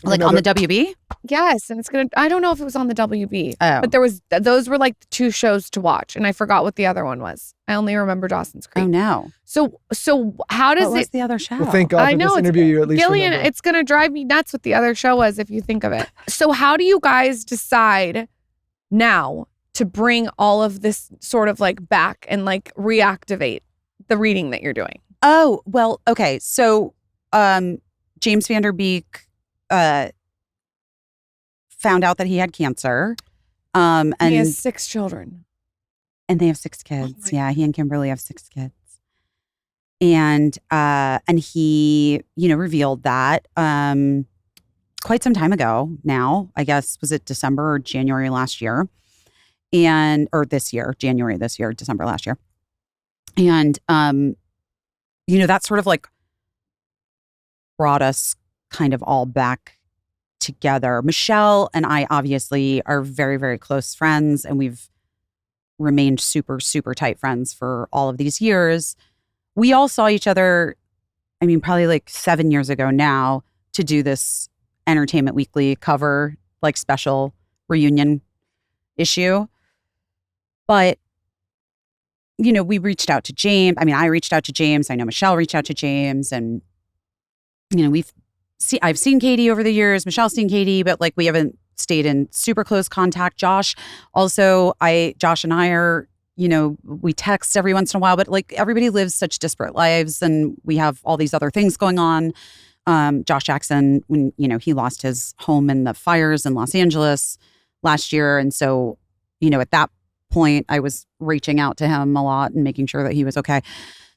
like on the WB? Yes, and I don't know if it was on the WB. Oh. But those were like the two shows to watch, and I forgot what the other one was. I only remember Dawson's Creek. Oh no. So how does what was the other show? Well, thank God for this interview. You at least Gillian, remember. it's gonna drive me nuts what the other show was if you think of it. So how do you guys decide now to bring all of this sort of like back and like reactivate the reading that you're doing? Oh, well, okay. So James Van Der Beek found out that he had cancer. And he has 6 children. And they have 6 kids. Yeah, he and Kimberly have 6 kids. And he, revealed that quite some time ago now. I guess, was it December or January last year? Or this year, January this year, December last year. And, that's sort of like brought us kind of all back together. Michelle and I obviously are very, very close friends, and we've remained super, super tight friends for all of these years. We all saw each other, I mean, probably like 7 years ago now, to do this Entertainment Weekly cover, like special reunion issue. But, you know, we reached out to James. I mean, I reached out to James. I know Michelle reached out to James. And, you know, I've seen Katie over the years. Michelle's seen Katie, but like we haven't stayed in super close contact. Josh and I are, you know, we text every once in a while, but like everybody lives such disparate lives and we have all these other things going on. Josh Jackson, when, you know, he lost his home in the fires in Los Angeles last year. And so, you know, at that point, I was reaching out to him a lot and making sure that he was okay.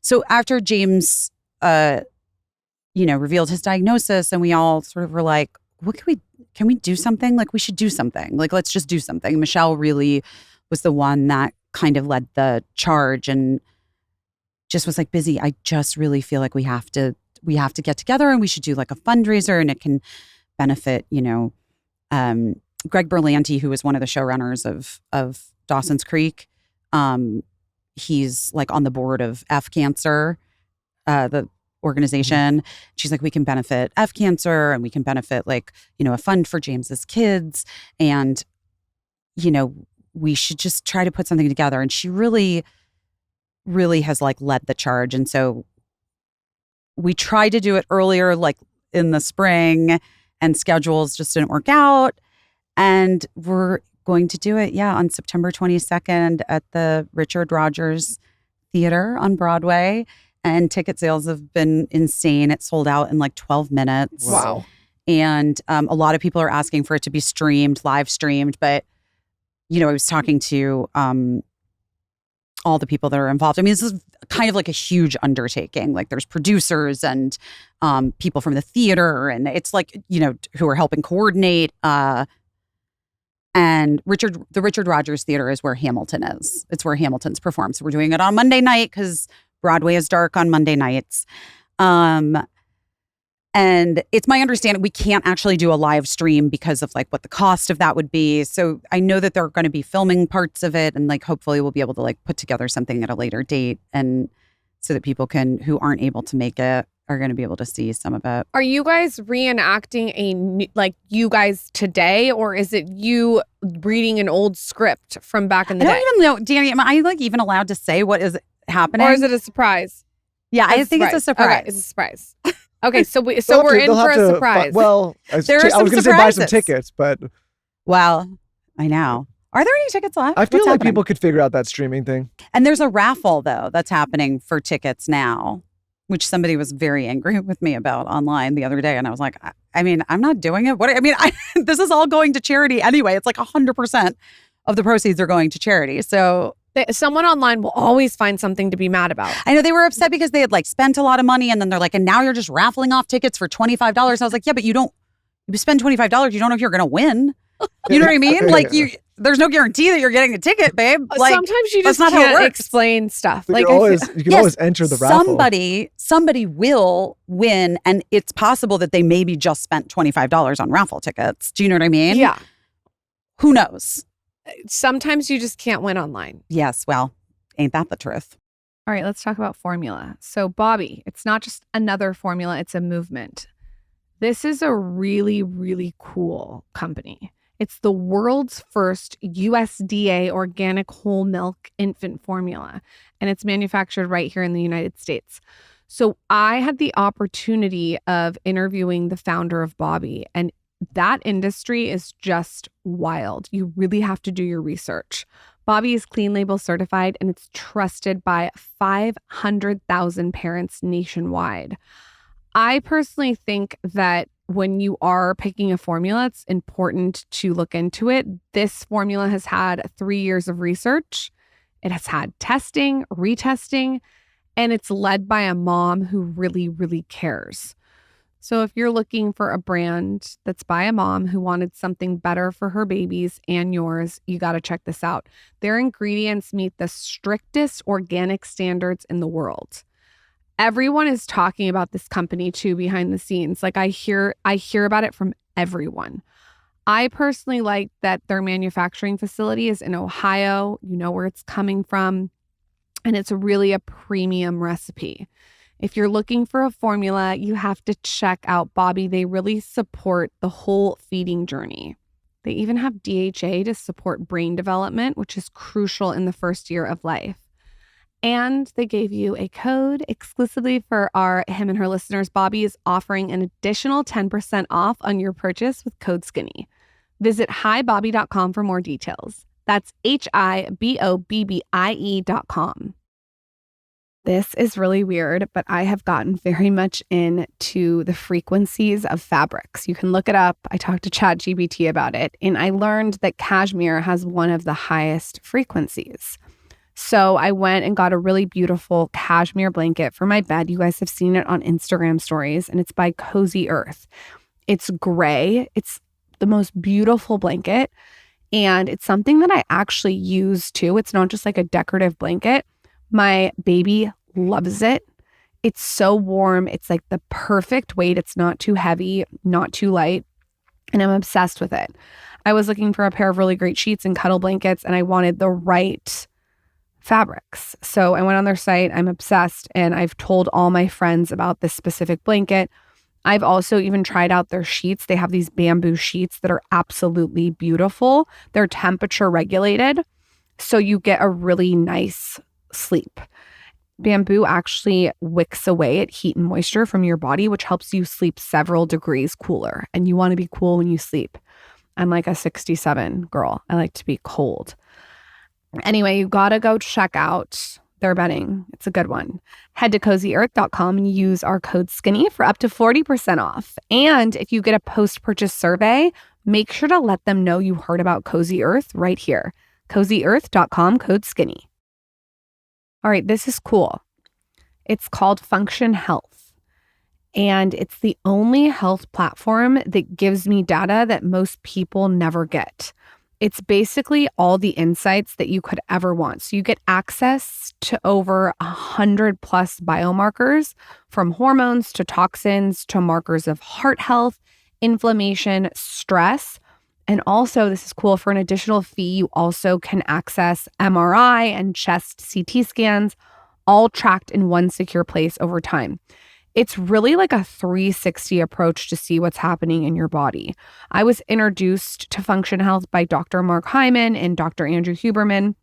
So after James, you know, revealed his diagnosis and we all sort of were like, can we do something? Like, we should do something. Like, let's just do something. Michelle really was the one that kind of led the charge and just was like, Busy, I just really feel like we have to get together and we should do like a fundraiser and it can benefit, you know, Greg Berlanti, who was one of the showrunners of Dawson's Creek. He's like on the board of F Cancer, the organization. She's like, we can benefit F Cancer and we can benefit like, you know, a fund for James's kids. And, you know, we should just try to put something together. And she really, really has like led the charge. And so we tried to do it earlier, like in the spring, and schedules just didn't work out. And we're going to do it, on September 22nd at the Richard Rodgers Theater on Broadway. And ticket sales have been insane. It sold out in like 12 minutes. Wow. And a lot of people are asking for it to be live streamed. But, you know, I was talking to all the people that are involved. I mean, this is kind of like a huge undertaking. Like there's producers and people from the theater. And it's like, you know, who are helping coordinate. And the Richard Rodgers Theater is where Hamilton is. It's where Hamilton's performed. So we're doing it on Monday night because Broadway is dark on Monday nights. And it's my understanding we can't actually do a live stream because of like what the cost of that would be. So I know that they're going to be filming parts of it and like hopefully we'll be able to like put together something at a later date and so that people who aren't able to make it are going to be able to see some of it. Are you guys reenacting you guys today, or is it you reading an old script from back in the day? I don't even know, Danny, am I like even allowed to say what is happening? Or is it a surprise? Yeah, I think it's a surprise. Okay, it's a surprise. Okay, so we're in for a surprise. I was going to say buy some tickets, but well, I know. Are there any tickets left? I feel What's like happening? people could figure out that streaming thing. And there's a raffle though that's happening for tickets now, which somebody was very angry with me about online the other day, and I was like, I mean, I'm not doing it. This is all going to charity anyway. It's like 100% of the proceeds are going to charity. So someone online will always find something to be mad about. I know they were upset because they had like spent a lot of money and then they're like, and now you're just raffling off tickets for $25. I was like, yeah, but you spend $25. You don't know if you're going to win. You know what I mean? Like there's no guarantee that you're getting a ticket, babe. Like, sometimes you just that's not how it can't works. Explain stuff. Like you can always enter the raffle. Somebody will win, and it's possible that they maybe just spent $25 on raffle tickets. Do you know what I mean? Yeah. Who knows? Sometimes you just can't win online. Yes. Well, ain't that the truth? All right, let's talk about formula. So Bobby, it's not just another formula, it's a movement. This is a really, really cool company. It's the world's first USDA organic whole milk infant formula, and it's manufactured right here in the United States. So I had the opportunity of interviewing the founder of Bobby, and that industry is just wild. You really have to do your research. Bobby is clean label certified, and it's trusted by 500,000 parents nationwide. I personally think that when you are picking a formula, it's important to look into it. This formula has had 3 years of research. It has had testing, retesting, and it's led by a mom who really, really cares. So if you're looking for a brand that's by a mom who wanted something better for her babies and yours, you got to check this out. Their ingredients meet the strictest organic standards in the world. everyone is talking about this company too behind the scenes. Like I hear about it from everyone. I personally like that their manufacturing facility is in Ohio. You know where it's coming from. And it's really a premium recipe. If you're looking for a formula, you have to check out Bobby. They really support the whole feeding journey. They even have DHA to support brain development, which is crucial in the first year of life. And they gave you a code exclusively for our Him and Her listeners. Bobby is offering an additional 10% off on your purchase with code SKINNY. Visit hibobby.com for more details. That's HIBOBBIE.com. This is really weird, but I have gotten very much into the frequencies of fabrics. You can look it up. I talked to ChatGPT about it, and I learned that cashmere has one of the highest frequencies. So I went and got a really beautiful cashmere blanket for my bed. You guys have seen it on Instagram stories, and it's by Cozy Earth. It's gray. It's the most beautiful blanket, and it's something that I actually use too. It's not just like a decorative blanket. My baby loves it. It's so warm. It's like the perfect weight. It's not too heavy, not too light. And I'm obsessed with it. I was looking for a pair of really great sheets and cuddle blankets, and I wanted the right fabrics. So I went on their site. I'm obsessed. And I've told all my friends about this specific blanket. I've also even tried out their sheets. They have these bamboo sheets that are absolutely beautiful. They're temperature regulated. So you get a really nice sleep. Bamboo actually wicks away at heat and moisture from your body, which helps you sleep several degrees cooler. And you want to be cool when you sleep. I'm like a 67 girl. I like to be cold. Anyway, you got to go check out their bedding. It's a good one. Head to cozyearth.com and use our code SKINNY for up to 40% off. And if you get a post-purchase survey, make sure to let them know you heard about Cozy Earth right here. cozyearth.com, code SKINNY. All right, this is cool. It's called Function Health, and it's the only health platform that gives me data that most people never get. It's basically all the insights that you could ever want. So you get access to over 100 plus biomarkers, from hormones to toxins to markers of heart health, inflammation, stress. And also, this is cool, for an additional fee, you also can access MRI and chest CT scans, all tracked in one secure place over time. It's really like a 360 approach to see what's happening in your body. I was introduced to Function Health by Dr. Mark Hyman and Dr. Andrew Huberman,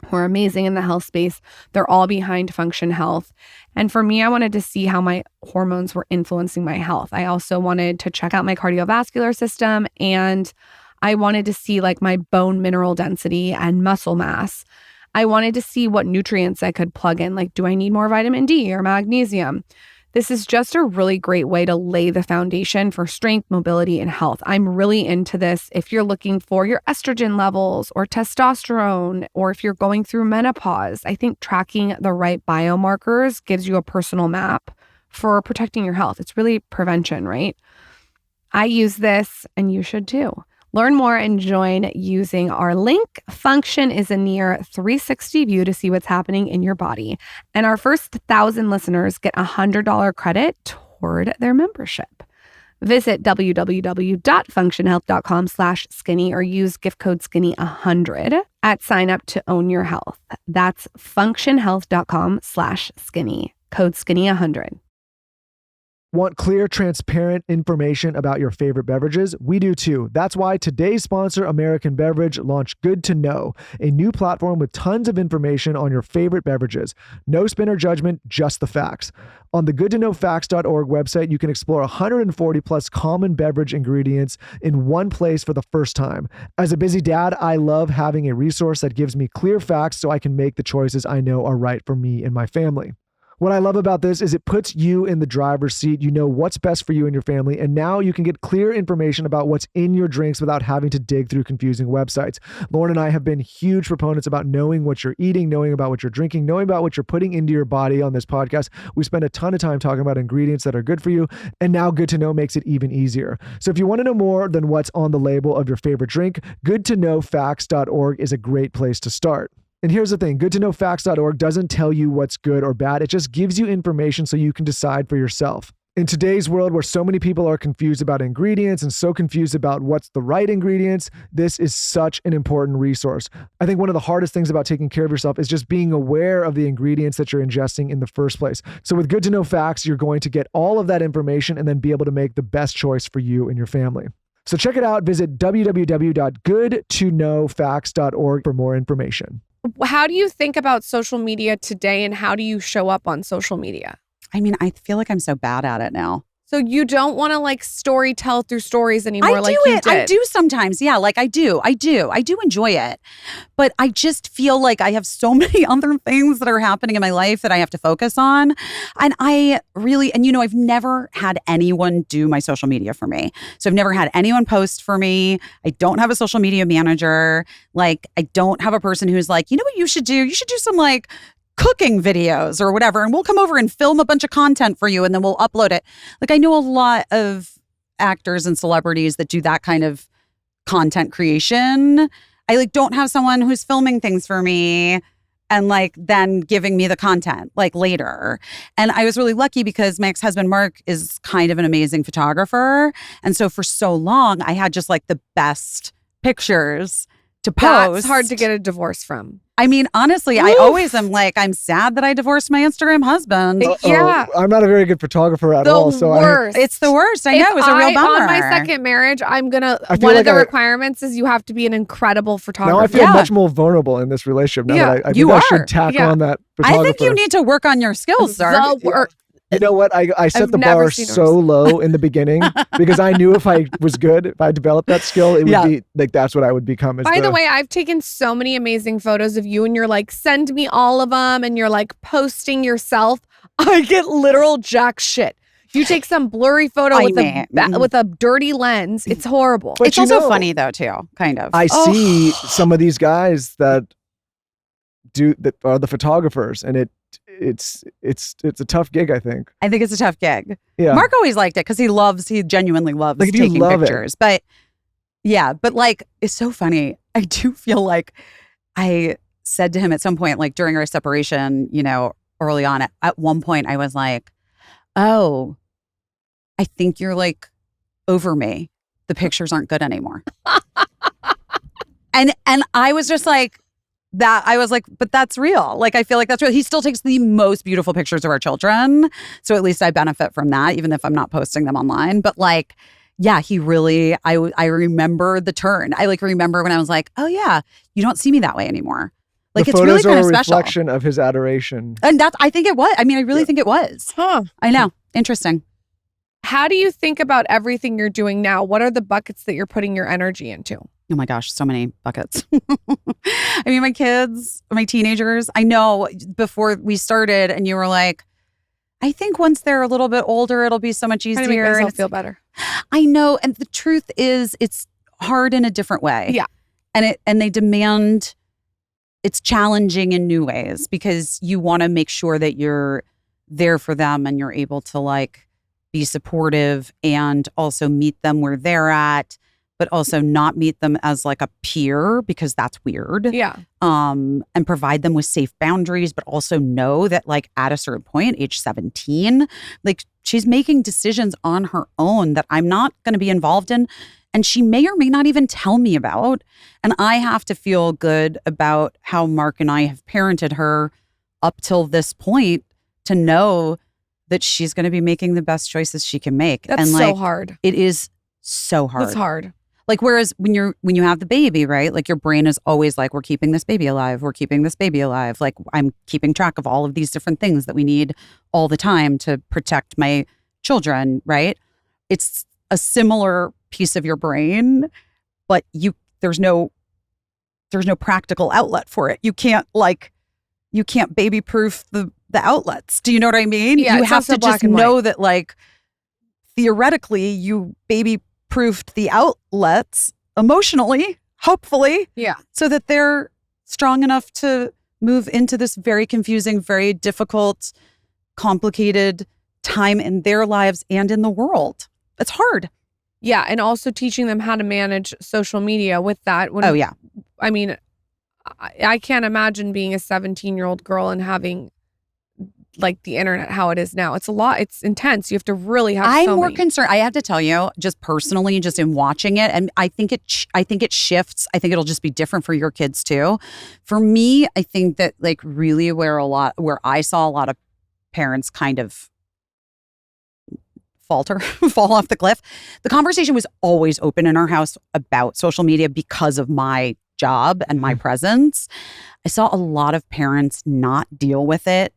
who are amazing in the health space. They're all behind Function Health. And for me, I wanted to see how my hormones were influencing my health. I also wanted to check out my cardiovascular system, and I wanted to see like my bone mineral density and muscle mass. I wanted to see what nutrients I could plug in. Like, do I need more vitamin D or magnesium? This is just a really great way to lay the foundation for strength, mobility, and health. I'm really into this if you're looking for your estrogen levels or testosterone, or if you're going through menopause. I think tracking the right biomarkers gives you a personal map for protecting your health. It's really prevention, right? I use this, and you should too. Learn more and join using our link. Function is a near 360 view to see what's happening in your body. And our first 1,000 listeners get a $100 credit toward their membership. Visit www.functionhealth.com/skinny or use gift code SKINNY100 at sign up to own your health. That's functionhealth.com/skinny, code SKINNY100. Want clear, transparent information about your favorite beverages? We do too. That's why today's sponsor, American Beverage, launched Good to Know, a new platform with tons of information on your favorite beverages. No spin or judgment, just the facts. On the goodtoknowfacts.org website, you can explore 140 plus common beverage ingredients in one place for the first time. As a busy dad, I love having a resource that gives me clear facts so I can make the choices I know are right for me and my family. What I love about this is it puts you in the driver's seat. You know what's best for you and your family, and now you can get clear information about what's in your drinks without having to dig through confusing websites. Lauren and I have been huge proponents about knowing what you're eating, knowing about what you're drinking, knowing about what you're putting into your body on this podcast. We spend a ton of time talking about ingredients that are good for you, and now Good to Know makes it even easier. So if you want to know more than what's on the label of your favorite drink, goodtoknowfacts.org is a great place to start. And here's the thing, goodtoknowfacts.org doesn't tell you what's good or bad. It just gives you information so you can decide for yourself. In today's world where so many people are confused about ingredients and so confused about what's the right ingredients, this is such an important resource. I think one of the hardest things about taking care of yourself is just being aware of the ingredients that you're ingesting in the first place. So with Good to Know Facts, you're going to get all of that information and then be able to make the best choice for you and your family. So check it out. Visit www.goodtoknowfacts.org for more information. How do you think about social media today and how do you show up on social media? I mean, I feel like I'm so bad at it now. So you don't want to like story tell through stories anymore I like do you it. did? I do sometimes. Yeah, like I do enjoy it. But I just feel like I have so many other things that are happening in my life that I have to focus on. And I really, and I've never had anyone do my social media for me. So I've never had anyone post for me. I don't have a social media manager. Like I don't have a person who's like, you know what you should do? You should do some like cooking videos or whatever, and we'll come over and film a bunch of content for you and then we'll upload it. Like I know a lot of actors and celebrities that do that kind of content creation. I like don't have someone who's filming things for me and like then giving me the content like later. And I was really lucky because my ex-husband Mark is kind of an amazing photographer. And so for so long I had just like the best pictures to post. That's hard to get a divorce from. I mean, honestly, I always am like, I'm sad that I divorced my Instagram husband. Yeah. I'm not a very good photographer at The all. So worst. It's the worst. I know. It was a real bummer. On my second marriage, I'm going to, I feel one like of the requirements is you have to be an incredible photographer. now I feel much more vulnerable in this relationship. Now that I think you I are. should tack on that photographer. I think you need to work on your skills, sir. You know what? I set I've the never bar seen so yours. low in the beginning because I knew if I was good, if I developed that skill, it would be like that's what I would become. By the way, I've taken so many amazing photos of you and you're like, send me all of them. And you're like posting yourself. I get literal jack shit. You take some blurry photo with a dirty lens. It's horrible. But it's also funny though, too, kind of. I see some of these guys that are the photographers and it's a tough gig, I think. I think it's a tough gig. Yeah. Mark always liked it because he genuinely loves like, taking pictures. But yeah, but like, it's so funny. I do feel like I said to him at some point, like during our separation, early on, at one point I was like, oh, I think you're like over me. The pictures aren't good anymore. and I was just like, I was like, but that's real. Like, I feel like that's real. He still takes the most beautiful pictures of our children. So at least I benefit from that, even if I'm not posting them online. But like, yeah, he really, I remember the turn. I like remember when I was like, oh yeah, you don't see me that way anymore. Like the it's really kind of a special. reflection of his adoration. And I think it was. I mean, I really think it was. Huh. I know. Interesting. How do you think about everything you're doing now? What are the buckets that you're putting your energy into? Oh my gosh, so many buckets. I mean, my kids, my teenagers, I know before we started and you were like, I think once they're a little bit older, it'll be so much easier. Trying to make myself feel better. I know. And the truth is it's hard in a different way. Yeah. And they demand, it's challenging in new ways because you want to make sure that you're there for them and you're able to like be supportive and also meet them where they're at, but also not meet them as like a peer because that's weird. Yeah. And provide them with safe boundaries, but also know that like at a certain point, age 17, like she's making decisions on her own that I'm not going to be involved in. And she may or may not even tell me about. And I have to feel good about how Mark and I have parented her up till this point to know that she's going to be making the best choices she can make. That's and so like, hard. It is so hard. It's hard. Like, whereas when you have the baby, right? Like your brain is always like, we're keeping this baby alive. We're keeping this baby alive. Like I'm keeping track of all of these different things that we need all the time to protect my children, right? It's a similar piece of your brain, but there's no practical outlet for it. You can't baby proof the outlets. Do you know what I mean? Yeah, you it's have to also black just and white. know that like theoretically you baby proofed the outlets emotionally, hopefully. Yeah. So that they're strong enough to move into this very confusing, very difficult, complicated time in their lives and in the world. It's hard. Yeah. And also teaching them how to manage social media with that. Oh, yeah. I mean, I can't imagine being a 17-year-old girl and having like the internet how it is now. It's a lot. It's intense. You have to really have. I'm so more many. concerned. I have to tell you, just personally, just in watching it, and I think it shifts. I think it'll just be different for your kids too. For me, I think that like really where I saw a lot of parents kind of falter, fall off the cliff. The conversation was always open in our house about social media because of my job and my presence. I saw a lot of parents not deal with it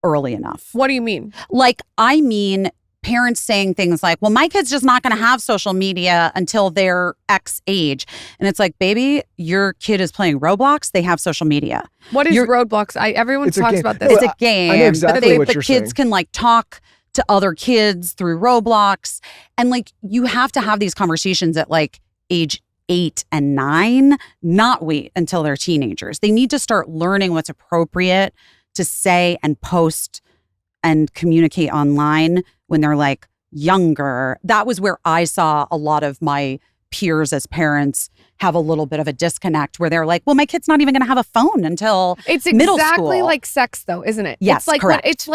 early enough. What do you mean? Like, I mean, parents saying things like, well, my kid's just not going to have social media until they're X age. And it's like, baby, your kid is playing Roblox. They have social media. What is Roblox? Everyone It's a talks game. about this. It's a game. I know exactly what but you're kids saying. can like talk to other kids through Roblox. And like, you have to have these conversations at like age 8 and 9, not wait until they're teenagers. They need to start learning what's appropriate to say and post and communicate online when they're like younger. That was where I saw a lot of my peers as parents have a little bit of a disconnect where they're like, well, my kid's not even going to have a phone until It's middle exactly school. like sex, though, isn't it? Yes, it's like correct. it's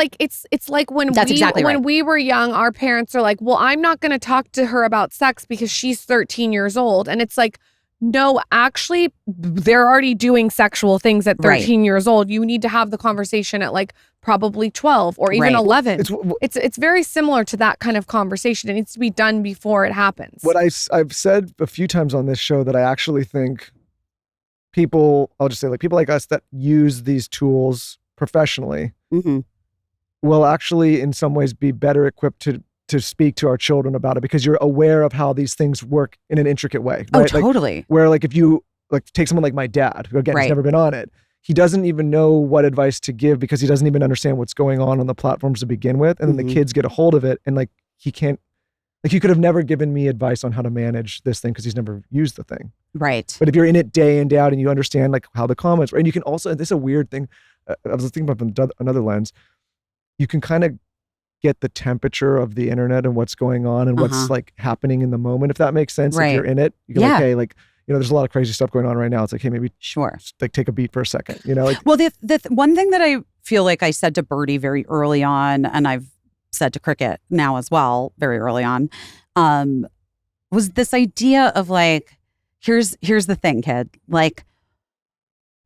like when That's exactly right. when we were young, our parents are like, well, I'm not going to talk to her about sex because she's 13 years old, and it's like, no, actually, they're already doing sexual things at 13 years old. You need to have the conversation at like probably 12 or even 11. It's very similar to that kind of conversation. It needs to be done before it happens. What I've said a few times on this show that I actually think people, I'll just say like people like us that use these tools professionally will actually in some ways be better equipped to speak to our children about it because you're aware of how these things work in an intricate way. Right? Oh, totally. Like, where like if you like take someone like my dad, who again has never been on it, he doesn't even know what advice to give because he doesn't even understand what's going on the platforms to begin with. And then the kids get a hold of it and like he can't, like you could have never given me advice on how to manage this thing because he's never used the thing. Right. But if you're in it day in, day out and you understand like how the comments, and you can also, this is a weird thing, I was thinking about from another lens, you can kind of get the temperature of the internet and what's going on and what's like happening in the moment, if that makes sense. If you're in it, you can like, hey, like, you know, there's a lot of crazy stuff going on right now. It's like, hey, maybe like take a beat for a second, you know? Like, well, the one thing that I feel like I said to Birdie very early on, and I've said to Cricket now as well, very early on, was this idea of like, here's the thing, kid. Like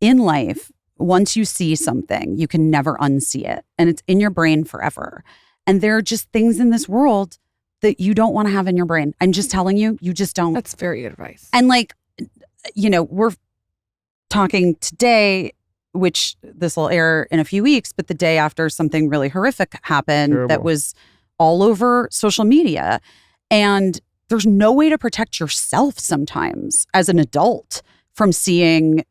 in life, once you see something, you can never unsee it. And it's in your brain forever. And there are just things in this world that you don't want to have in your brain. I'm just telling you, you just don't. That's very good advice. And like, you know, we're talking today, which this will air in a few weeks, but the day after something really horrific happened that was all over social media. And there's no way to protect yourself sometimes as an adult from seeing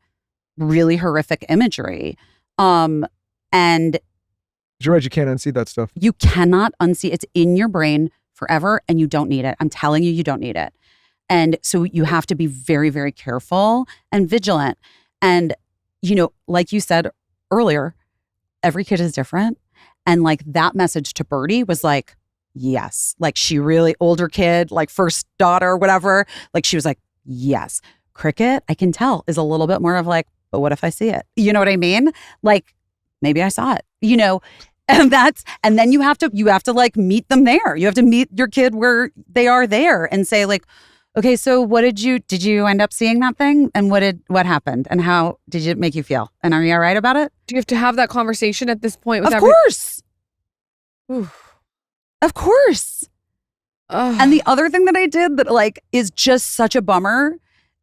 really horrific imagery. And you're right, you can't unsee that stuff. You cannot unsee. It's in your brain forever and you don't need it. I'm telling you, you don't need it. And so you have to be very, very careful and vigilant. And, you know, like you said earlier, every kid is different. And like that message to Birdie was like, yes. Like she really, older kid, like first daughter, whatever. Like she was like, yes. Cricket, I can tell, is a little bit more of like, but what if I see it? You know what I mean? Like, maybe I saw it, you know, and then you have to like meet them there. You have to meet your kid where they are there and say like, okay, so what did you end up seeing that thing? And what happened? And how did it make you feel? And are you all right about it? Do you have to have that conversation at this point? With Of course. Oof. Of course. And the other thing that I did that like is just such a bummer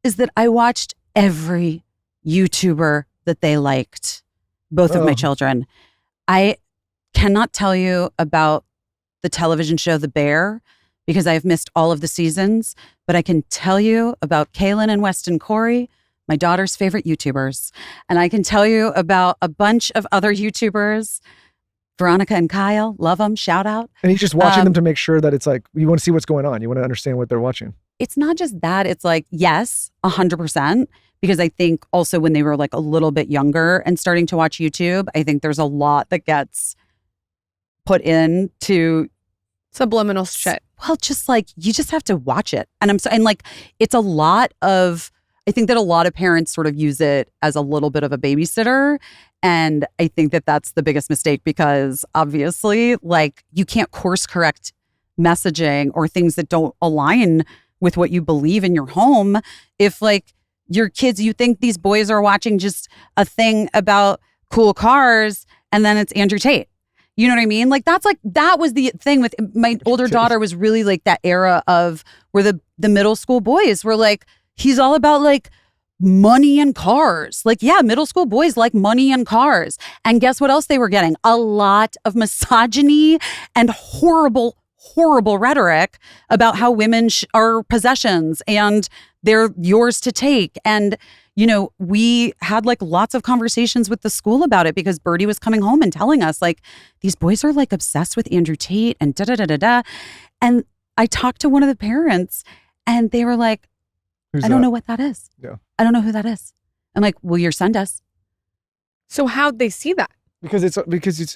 is that I watched every YouTuber that they liked, both of my children. I cannot tell you about the television show The Bear because I've missed all of the seasons, but I can tell you about Kaylin and Weston Corey, my daughter's favorite YouTubers. And I can tell you about a bunch of other YouTubers, Veronica and Kyle, love them, shout out. And he's just watching them to make sure that it's like, you want to see what's going on. You want to understand what they're watching. It's not just that. It's like, yes, 100%. Because I think also when they were like a little bit younger and starting to watch YouTube, I think there's a lot that gets put into subliminal shit. Well, just like you just have to watch it. And and like it's a lot of I think that a lot of parents sort of use it as a little bit of a babysitter. And I think that that's the biggest mistake because obviously, like, you can't course correct messaging or things that don't align with what you believe in your home. If like your kids, you think these boys are watching just a thing about cool cars and then it's Andrew Tate. You know what I mean? Like that was the thing with my older daughter was really like that era of where the middle school boys were like, he's all about like money and cars. Like, yeah, middle school boys like money and cars. And guess what else they were getting? A lot of misogyny and horrible rhetoric about how women are possessions and they're yours to take. And, you know, we had like lots of conversations with the school about it because Birdie was coming home and telling us like, these boys are like obsessed with Andrew Tate and da-da-da-da-da. And I talked to one of the parents and they were like, I don't know what that is. Yeah. I don't know who that is. I'm like, well, your son does. So how'd they see that? Because it's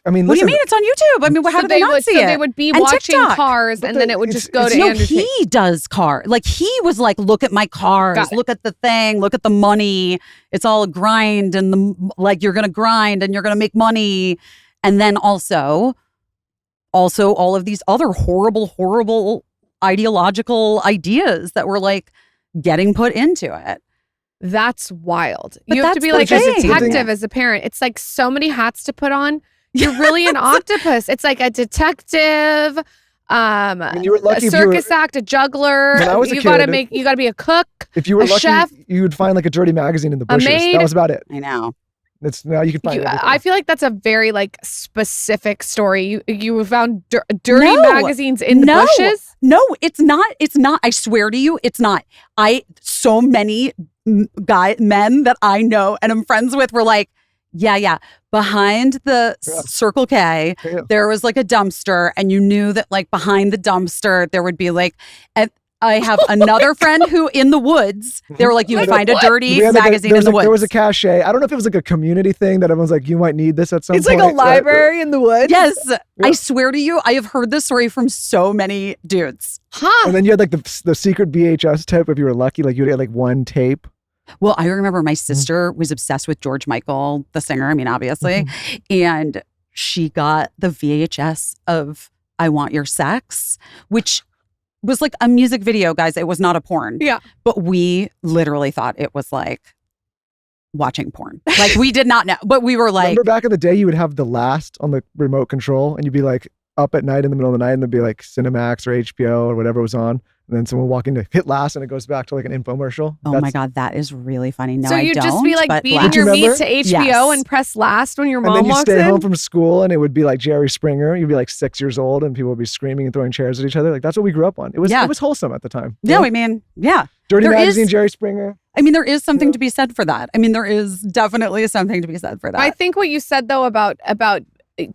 I mean, What do you listen, mean? It's on YouTube. I mean, how do they not see it? So they would be And watching TikTok. cars and then it would just go to No, Andrew Tate. he does car. Like he was like, look at my cars, Got it. look at the thing, look at the money. It's all a grind and like you're going to grind and you're going to make money. And then also all of these other horrible ideological ideas that were like getting put into it. That's wild. But You have to that's be the like a thing. detective as a parent. It's like so many hats to put on. You're really an octopus. It's like a detective, mean, you were lucky a if you were- circus act, a juggler. When I was a You gotta kid- you gotta be a cook. if you were a lucky, chef, you would find like a dirty magazine in the bushes. maid. That was about it. I know. It's now you can find everything. I feel like that's a very like specific story. You found dirty No. magazines in the No. bushes. No, it's not. It's not. I swear to you, it's not. So many men that I know and I'm friends with were like, yeah. Behind the Yeah. Circle K, Yeah. there was like a dumpster, and you knew that like behind the dumpster there would be like. I have another friend who in the woods, they were like, you would find a dirty We had, like, magazine in the woods. There was a cache. I don't know if it was like a community thing that everyone's like, you might need this at some It's point. like a library in the woods. Yes, I swear to you, I have heard this story from so many dudes. Huh. And then you had like the secret VHS tape if you were lucky. Like you would get like one tape. Well, I remember my sister was obsessed with George Michael, the singer. I mean, obviously. And she got the VHS of I Want Your Sex, which was like a music video, guys. It was not a porn. Yeah. But we literally thought it was like watching porn. Like we did not know, but we were like, Remember back in the day, you would have the last on the remote control and you'd be like up at night in the middle of the night and there'd be like Cinemax or HBO or whatever was on. And then someone walking to hit last and it goes back to like an infomercial. oh my God, that is really funny. No, so I you'd don't. just be like but beating blast. your meat remember? to HBO Yes. and press last when your And mom then you walks stay in. home from school and it would be like Jerry Springer. You'd be like 6 years old and people would be screaming and throwing chairs at each other. Like that's what we grew up on. It was wholesome at the time. you No, know? I mean, yeah. Dirty there Magazine, is- Jerry Springer. I mean, there is something to be said for that. I mean, there is definitely something to be said for that. I think what you said though about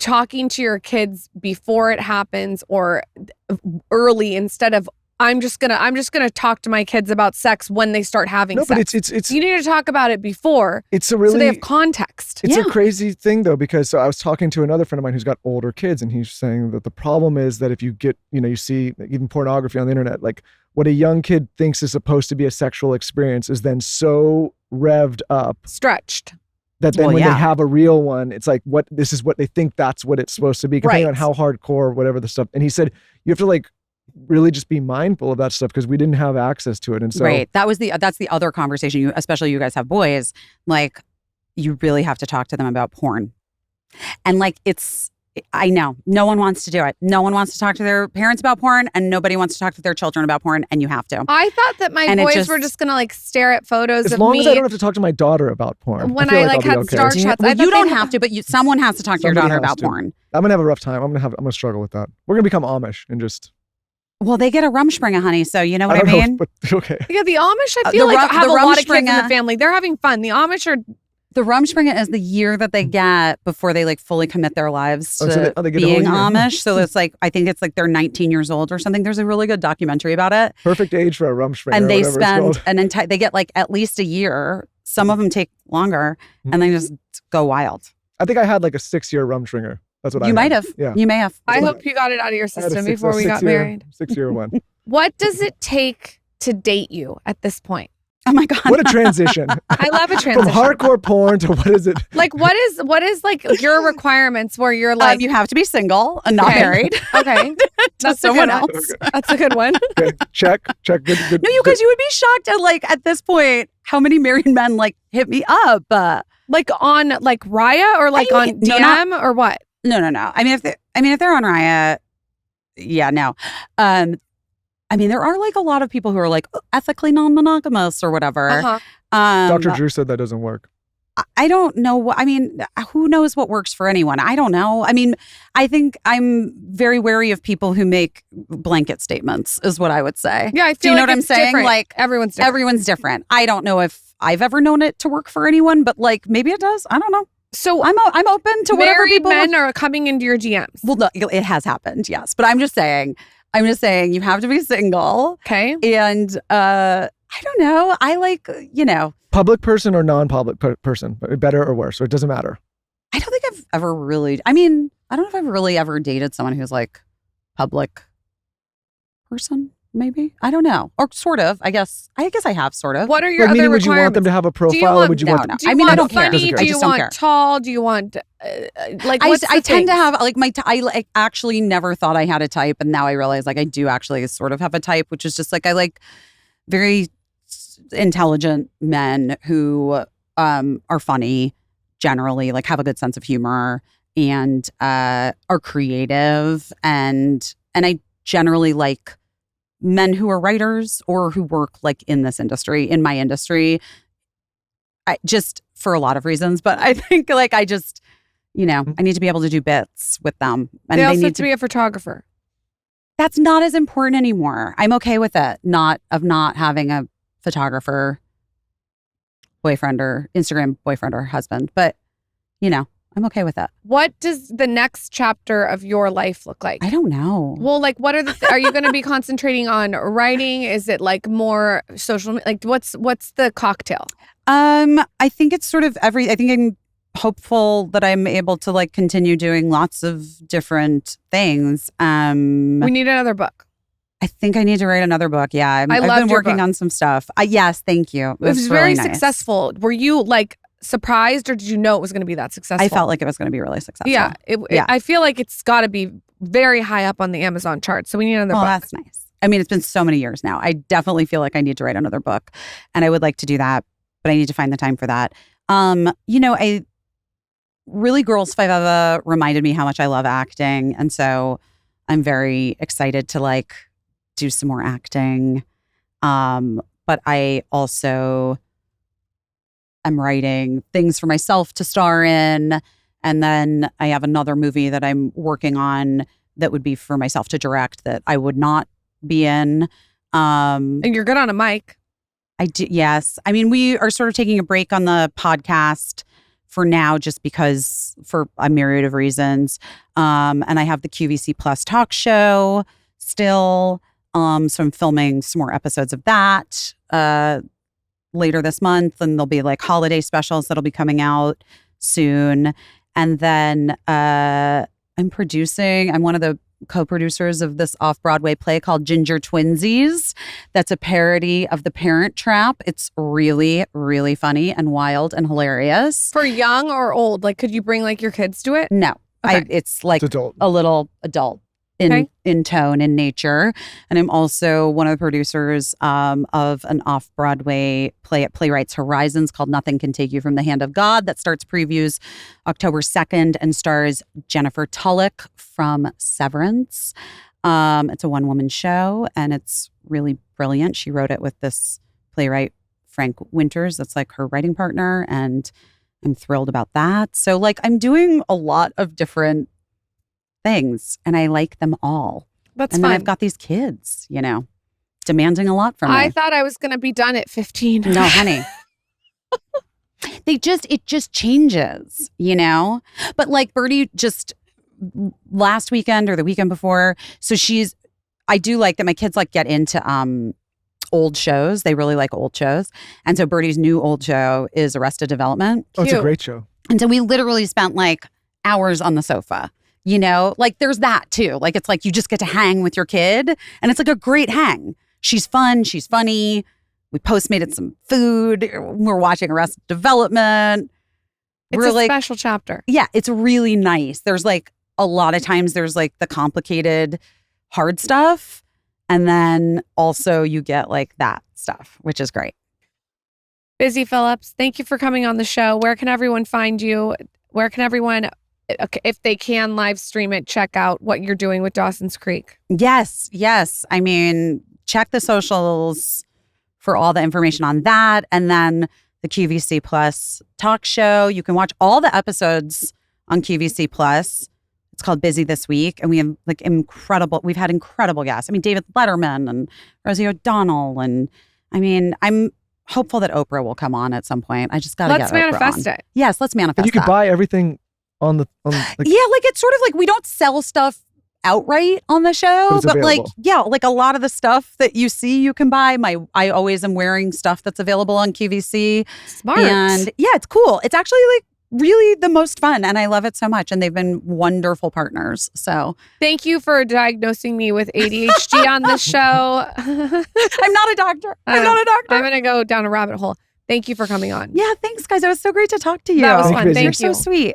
talking to your kids before it happens or early instead of I'm just gonna talk to my kids about sex when they start having No, sex. but it's You need to talk about it before it's a really so they have context. It's a Yeah. crazy thing though, because so I was talking to another friend of mine who's got older kids and he's saying that the problem is that if you get, you see even pornography on the internet, like what a young kid thinks is supposed to be a sexual experience is then so revved up Stretched. that then Well, when yeah. they have a real one, it's like, this is what they think that's what it's supposed to be, depending Right. on how hardcore, whatever the stuff. And he said, you have to like really just be mindful of that stuff because we didn't have access to it. And so right. That's the other conversation. Especially you guys have boys. Like, you really have to talk to them about porn. And like, I know no one wants to do it. No one wants to talk to their parents about porn, and nobody wants to talk to their children about porn. And you have to. I thought that my And it boys just- were just gonna like stare at photos as of long me as I don't have to talk to my daughter about porn. when feel I like like I'll had be okay. star shots. Well, I thought you don't they- have to, but someone has to talk to your Somebody daughter has about to. porn. I'm gonna have a rough time. I'm gonna struggle with that. We're gonna become Amish and just Well, they get a Rumspringa, honey. So you know what I, don't know, mean. but okay. Yeah, the Amish, I The feel like Rum- have the a lot of kids in the Rumspringa- family. They're having fun. The Amish are The Rumspringa is the year that they get before they like fully commit their lives to Oh, so they get a whole being year. Amish. So it's like, I think it's like they're 19 years old or something. There's a really good documentary about it. Perfect age for a Rumspringa. And they whatever it's spend called. an entire, they get like at least a year. Some of them take longer and they just go wild. I think I had like a 6-year Rumspringa. That's what I You had. might have. Yeah. You may have. I That's hope you got it out of your I had a system six- before a we got 6-year married. 6-year one. What does it take to date you at this point? Oh my God. What a transition. I love a From transition. hardcore porn to what is it? Like, what is like your requirements where you're like, you have to be single and not Okay. married. okay, to that's a someone good one. else. That's a good one. Okay, check. Good. No, you guys, you would be shocked at like at this point how many married men like hit me up. Like on like Raya or like I on mean, no, DM or what? No. I mean, if they're on Raya, yeah, no. I mean, there are like a lot of people who are like ethically non-monogamous or whatever. Uh-huh. Dr. Drew said that doesn't work. I don't know. I mean, who knows what works for anyone? I don't know. I mean, I think I'm very wary of people who make blanket statements, is what I would say. Yeah, I feel Do you know like what I'm it's saying? different. Like everyone's different. everyone's different. I don't know if I've ever known it to work for anyone, but like maybe it does. I don't know. So I'm open to whatever married people. men are coming into your DMs. Well, no, it has happened, yes. But I'm just saying you have to be single. Okay. And I don't know. I like, Public person or non-public person, better or worse, so it doesn't matter. I don't think I've ever really, I mean, I don't know if I've really ever dated someone who's like public person, maybe. I don't know. Or sort of, I guess I have sort of. What are your Like, other meaning, would you requirements? want them to have a profile, want- or would you No, want? no. Do you I mean, want I don't care. funny? Doesn't care. Do I you just don't want care. tall? Do you want like I what's the tend things? to have like I like actually never thought I had a type, and now I realize like I do actually sort of have a type, which is just like I like very intelligent men who are funny, generally like have a good sense of humor and are creative, and I generally like men who are writers or who work like in this industry, in my industry. I just for a lot of reasons, but I think like I just, I need to be able to do bits with them. And They also need have to be a photographer. That's not as important anymore. I'm okay with it. Not having a photographer boyfriend or Instagram boyfriend or husband, but I'm okay with it. What does the next chapter of your life look like? I don't know. Well, like, what are are you going to be concentrating on writing? Is it like more social? Like, what's the cocktail? I think it's sort of I think I'm hopeful that I'm able to like continue doing lots of different things. We need another book. I think I need to write another book. Yeah, I've loved been your working book. on some stuff. Yes, thank you. It was really very nice. successful. Were you like surprised, or did you know it was going to be that successful? I felt like it was going to be really successful. Yeah, Yeah. I feel like it's got to be very high up on the Amazon chart. So we need another Well, book. that's nice. I mean, it's been so many years now. I definitely feel like I need to write another book, and I would like to do that, but I need to find the time for that. I really Girls Five Eva reminded me how much I love acting, and so I'm very excited to like do some more acting. But I also am writing things for myself to star in, and then I have another movie that I'm working on that would be for myself to direct that I would not be in. And you're good on a mic. I do, yes. I mean, we are sort of taking a break on the podcast for now, just because for a myriad of reasons. And I have the QVC Plus talk show still. So I'm filming some more episodes of that later this month, and there'll be like holiday specials that'll be coming out soon. And then I'm one of the co-producers of this off-Broadway play called Ginger Twinsies. That's a parody of The Parent Trap. It's really, really funny and wild and hilarious. For young or old? Like, could you bring like your kids to it? No, Okay. it's like It's adult. a little adult in tone, in nature. And I'm also one of the producers of an off-Broadway play at Playwrights Horizons called Nothing Can Take You from the Hand of God that starts previews October 2nd and stars Jennifer Tulloch from Severance. It's a one-woman show, and it's really brilliant. She wrote it with this playwright, Frank Winters, that's like her writing partner, and I'm thrilled about that. So like I'm doing a lot of different things, and I like them all. That's and fun. then I've got these kids, demanding a lot from me. I thought I was going to be done at 15. No, honey. It just changes, But like Birdie just last weekend or the weekend before. So I do like that my kids like get into old shows. They really like old shows. And so Birdie's new old show is Arrested Development. Oh, it's a Cute. great show. And so we literally spent like hours on the sofa. Like there's that too. Like it's like you just get to hang with your kid, and it's like a great hang. She's fun. She's funny. We postmated some food. We're watching Arrested Development. It's We're a like, special chapter. yeah, it's really nice. There's like a lot of times there's like the complicated, hard stuff. And then also you get like that stuff, which is great. Busy Phillips, thank you for coming on the show. Where can everyone find you? Where can everyone, if they can live stream it, check out what you're doing with Dawson's Creek? Yes. I mean, check the socials for all the information on that. And then the QVC Plus talk show. You can watch all the episodes on QVC Plus. It's called Busy This Week. And we have like we've had incredible guests. I mean, David Letterman and Rosie O'Donnell. And I mean, I'm hopeful that Oprah will come on at some point. I just got to get Oprah on. Let's manifest it. Yes, let's manifest And you could buy everything on like, yeah, like it's sort of like we don't sell stuff outright on the show, but like, yeah, like a lot of the stuff that you see you can buy. I always am wearing stuff that's available on QVC. Smart. And yeah, it's cool. It's actually like really the most fun and I love it so much. And they've been wonderful partners. So thank you for diagnosing me with ADHD on the show. I'm not a doctor. I'm not a doctor. I'm going to go down a rabbit hole. Thank you for coming on. Yeah, thanks guys. It was so great to talk to you. That was fun. Thank you. You're so sweet.